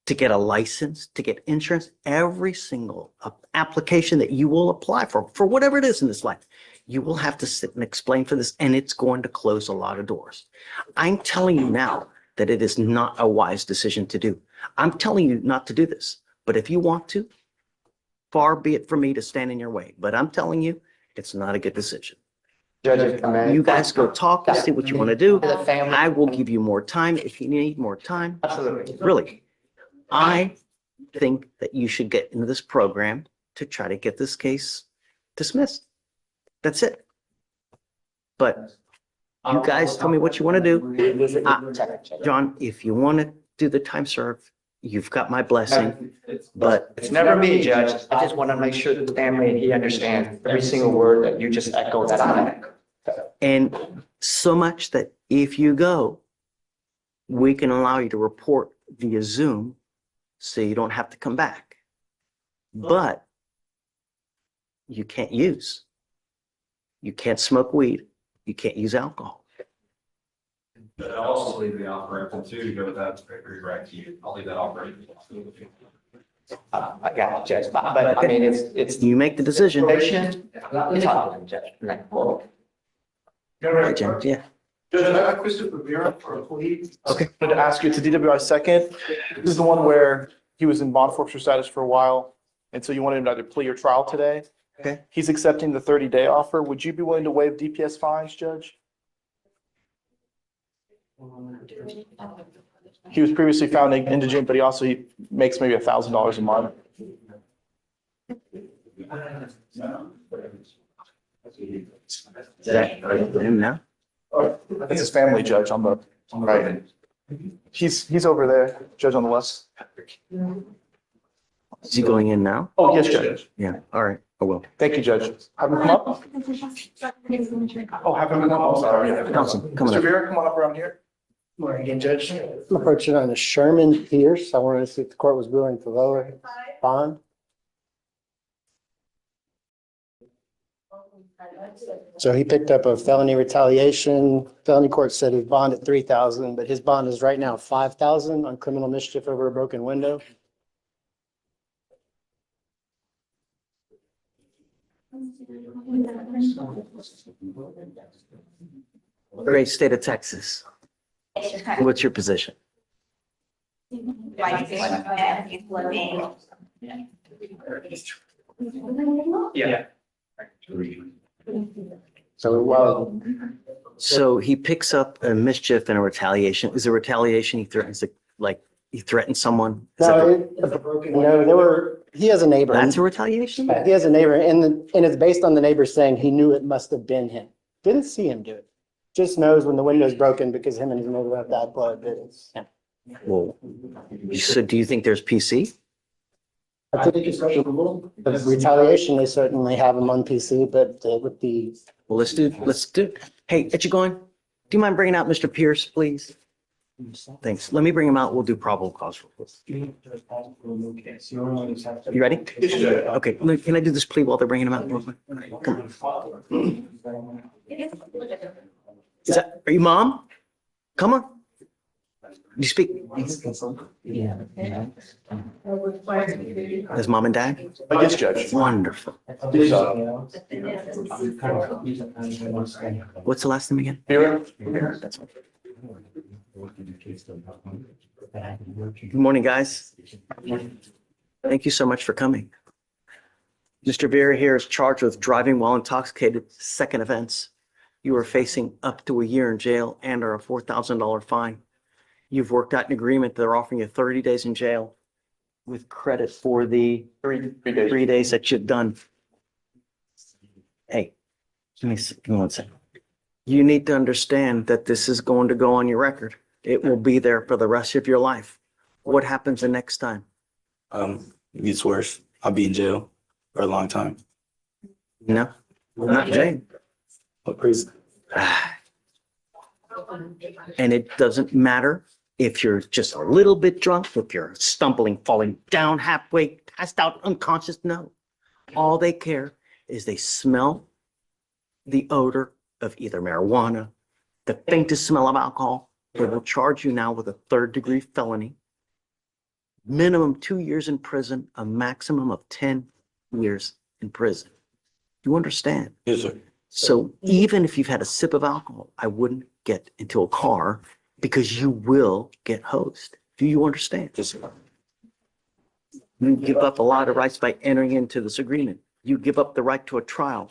S11: to get a license, to get insurance, every single application that you will apply for whatever it is in this life, you will have to sit and explain for this, and it's going to close a lot of doors. I'm telling you now that it is not a wise decision to do. I'm telling you not to do this, but if you want to, far be it from me to stand in your way, but I'm telling you, it's not a good decision.
S2: Judge,
S11: You guys go talk and see what you want to do. I will give you more time if you need more time.
S2: Absolutely.
S11: Really. I think that you should get into this program to try to get this case dismissed. That's it. But you guys tell me what you want to do. John, if you want to do the time served, you've got my blessing, but.
S2: It's never me, Judge. I just want to make sure the family, he understands every single word that you just echoed that I.
S11: And so much that if you go, we can allow you to report via Zoom so you don't have to come back. But you can't use. You can't smoke weed. You can't use alcohol.
S20: But I'll also leave the operator too to go with that right to you. I'll leave that operator.
S2: I got it, Judge, but I mean, it's.
S11: You make the decision.
S2: It's on, Judge.
S11: Right, James, yeah.
S19: Judge, I have Christopher Vera for a plea.
S11: Okay.
S19: I wanted to ask you, it's a DWI second. This is the one where he was in bond forfeiture status for a while. And so you wanted him to either plea or trial today.
S11: Okay.
S19: He's accepting the 30-day offer. Would you be willing to waive DPS fines, Judge? He was previously found indigent, but he makes maybe $1,000 a month.
S11: Is that for him now?
S19: That's his family, Judge, on the right. He's over there, Judge, on the left.
S11: Is he going in now?
S19: Oh, yes, Judge.
S11: Yeah, all right, I will.
S19: Thank you, Judge. Have him come up. Oh, have him come up. I'm sorry.
S11: Counsel, come on
S19: Mr.
S11: up.
S19: Vera, come on up around here.
S3: Morning again, Judge. I'm approaching on a Sherman Pierce. I wanted to see if the court was willing to lower bond. So he picked up a felony retaliation. Felony court said his bond at 3,000, but his bond is right now 5,000 on criminal mischief over a broken window.
S11: Great state of Texas. What's your position?
S10: Yeah.
S3: So, well,
S11: So he picks up a mischief and a retaliation. Is a retaliation he threatens to, like, he threatens someone? Is that
S3: no, there were, he has a neighbor.
S11: That's a retaliation?
S3: Yeah, he has a neighbor and it's based on the neighbor saying he knew it must have been him. Didn't see him do it. Just knows when the window's broken because him and his neighbor have that blood. Yeah.
S11: Well, so do you think there's PC?
S3: I think it's the retaliation, they certainly have him on PC, but with the.
S11: Well, let's do. Hey, you going? Do you mind bringing out Mr. Pierce, please? Thanks. Let me bring him out. We'll do probable cause. You ready? Okay. Can I do this plea while they're bringing him out? Real quick? Come on. Are you mom? Come on. You speak? As mom and dad?
S19: Yes, Judge.
S11: Wonderful. What's the last name again? That's fine. Good morning, guys. Thank you so much for coming. Mr. Vera here is charged with driving while intoxicated, second offense. You are facing up to a year in jail and or a $4,000 fine. You've worked out an agreement. They're offering you 30 days in jail with credit for the 3 days that you've done. Hey, give me 1 second. You need to understand that this is going to go on your record. It will be there for the rest of your life. What happens the next time?
S10: It gets worse. I'll be in jail for a long time.
S11: No, not jail.
S10: What prison?
S11: And it doesn't matter if you're just a little bit drunk, if you're stumbling, falling down halfway, passed out, unconscious. No. All they care is they smell the odor of either marijuana, the faintest smell of alcohol. They will charge you now with a third-degree felony, minimum 2 years in prison, a maximum of 10 years in prison. You understand?
S10: Yes, sir.
S11: So even if you've had a sip of alcohol, I wouldn't get into a car because you will get hosed. Do you understand?
S10: Yes, sir.
S11: You give up a lot of rights by entering into this agreement. You give up the right to a trial,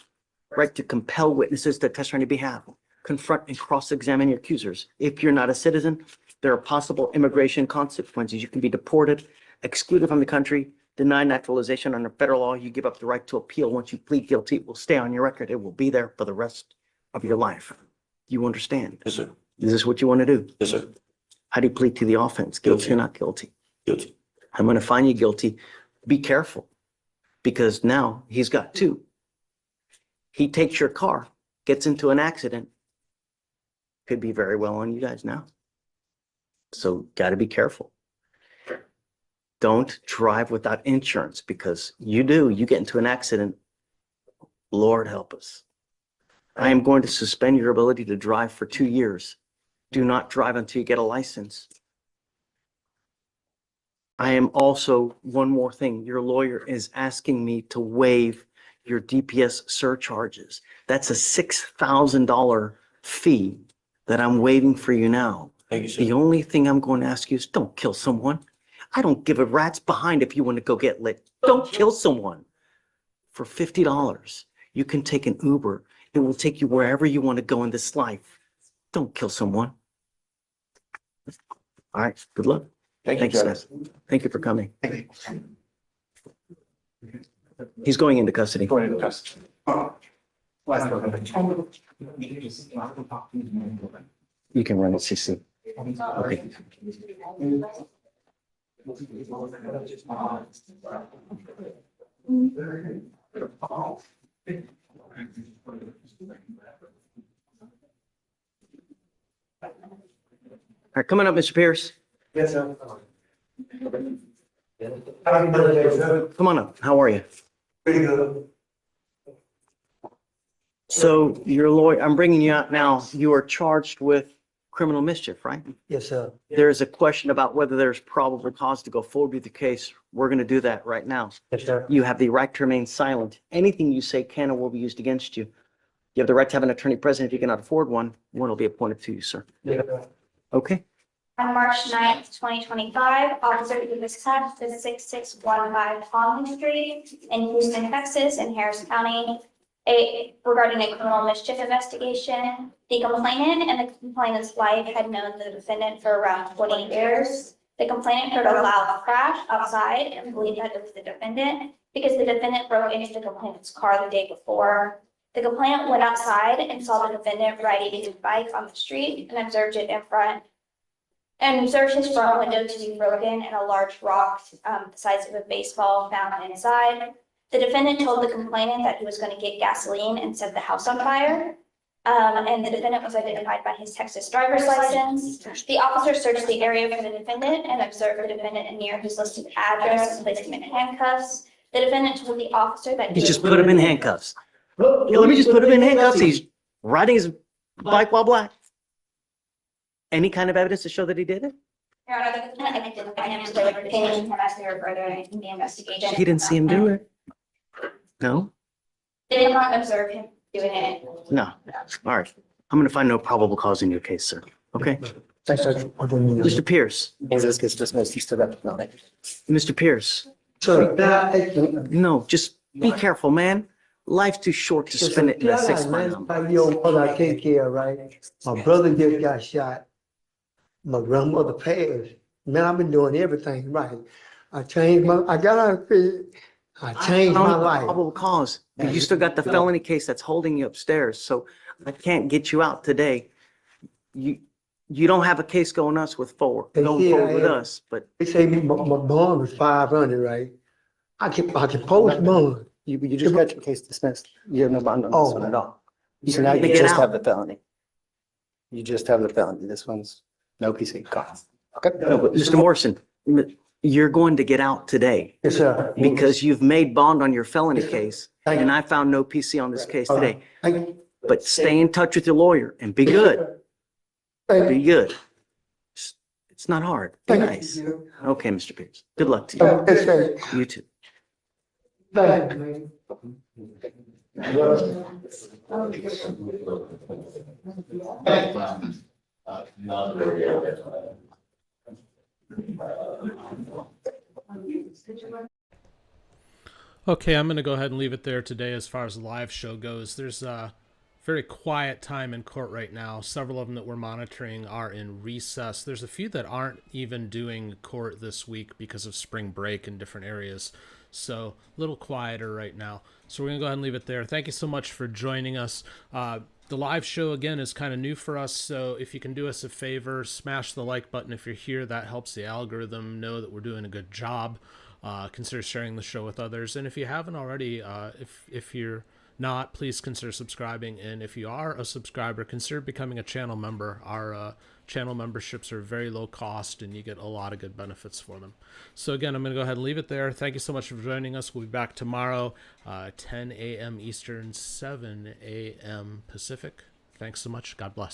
S11: right to compel witnesses to testify on your behalf, confront and cross-examine your accusers. If you're not a citizen, there are possible immigration consequences. You can be deported, excluded from the country, denied naturalization under federal law. You give up the right to appeal. Once you plead guilty, it will stay on your record. It will be there for the rest of your life. You understand?
S10: Yes, sir.
S11: Is this what you want to do?
S10: Yes, sir.
S11: How do you plead to the offense? Guilty or not guilty?
S10: Guilty.
S11: I'm going to find you guilty. Be careful, because now he's got two. He takes your car, gets into an accident, could be very well on you guys now. So got to be careful. Don't drive without insurance, because you get into an accident. Lord help us. I am going to suspend your ability to drive for 2 years. Do not drive until you get a license. I am also, one more thing, your lawyer is asking me to waive your DPS surcharges. That's a $6,000 fee that I'm waiving for you now.
S10: Thank you, sir.
S11: The only thing I'm going to ask you is don't kill someone. I don't give a rat's behind if you want to go get lit. Don't kill someone. For $50, you can take an Uber. It will take you wherever you want to go in this life. Don't kill someone. All right, good luck.
S19: Thank you,
S11: Thanks,
S19: Judge.
S11: guys. Thank you for coming. He's going into custody.
S19: Going into custody.
S11: You can run it, CC. Okay. All right, coming up, Mr. Pierce.
S3: Yes, sir.
S11: Come on up. How are you?
S3: Pretty good.
S11: So your lawyer, I'm bringing you out now. You are charged with criminal mischief, right?
S4: Yes, sir.
S11: There is a question about whether there's probable cause to go forward with the case. We're going to do that right now.
S4: Yes, sir.
S11: You have the right to remain silent. Anything you say can or will be used against you. You have the right to have an attorney present. If you cannot afford one will be appointed to you, sir.
S4: Yeah.
S11: Okay?
S7: On March 9th, 2025, officers were dispatched to 6615 Conley Street in Houston, Texas, in Harris County, regarding a criminal mischief investigation. The complainant and the complainant's wife had known the defendant for around 20 years. The complainant heard a loud crash outside and believed that it was the defendant because the defendant broke into the complainant's car the day before. The complainant went outside and saw the defendant riding his bike on the street and observed his front window to be broken and a large rock the size of a baseball found inside. The defendant told the complainant that he was going to get gasoline and set the house on fire. And the defendant was identified by his Texas driver's license. The officer searched the area for the defendant and observed the defendant near his listed address and placed him in handcuffs. The defendant told the officer that
S11: You just put him in handcuffs. Let me just put him in handcuffs. He's riding his bike while black. Any kind of evidence to show that he did it?
S7: Your Honor, the defendant identified him, so they were detaining him as they were further in the investigation.
S11: He didn't see him do it. No?
S7: They did not observe him doing it.
S11: No. All right. I'm going to find no probable cause in your case, sir. Okay?
S3: Thanks, Judge.
S11: Mr. Pierce.
S3: Means this gets dismissed. He's still got the felony.
S11: Mr. Pierce.
S4: So
S11: No, just be careful, man. Life's too short to spend it in a 6-month.
S4: 5 year old brother I take care of, right? My brother just got shot. My grandmother passed. Man, I've been doing everything right. I got on feet. I changed my life.
S11: Probable cause. But you still got the felony case that's holding you upstairs, so I can't get you out today. You don't have a case going us with 4, going forward with us, but
S4: They say my bond was 500, right? I can post bond.
S3: You just got your case dismissed. You have no bond on this one at all. So now you
S11: Get
S3: just
S11: out.
S3: have the felony. You just have the felony. This one's no PC cost. Okay?
S11: no, but Mr. Morrison, you're going to get out today
S4: Yes, sir.
S11: because you've made bond on your felony case,
S4: Thank
S11: and
S4: you.
S11: I found no PC on this case
S4: All
S11: today.
S4: right. Thank you.
S11: But stay in touch with your lawyer and be good.
S4: Thank
S11: Be
S4: you.
S11: good. It's not hard. Be
S4: Thank
S11: nice.
S4: you.
S11: Okay, Mr. Pierce. Good luck to you.
S4: Yes, sir.
S11: You too.
S4: Thank you,
S1: Okay, I'm going to go ahead and leave it there today as far as the live show goes. There's a very quiet time in court right now. Several of them that we're monitoring are in recess. There's a few that aren't even doing court this week because of spring break in different areas. So a little quieter right now. So we're going to go ahead and leave it there. Thank you so much for joining us. The live show, again, is kind of new for us. So if you can do us a favor, smash the like button if you're here. That helps the algorithm know that we're doing a good job. Consider sharing the show with others. And if you haven't already, if you're not, please consider subscribing. And if you are a subscriber, consider becoming a channel member. Our channel memberships are very low cost and you get a lot of good benefits for them. So again, I'm going to go ahead and leave it there. Thank you so much for joining us. We'll be back tomorrow, 10 a.m. Eastern, 7 a.m. Pacific. Thanks so much. God bless.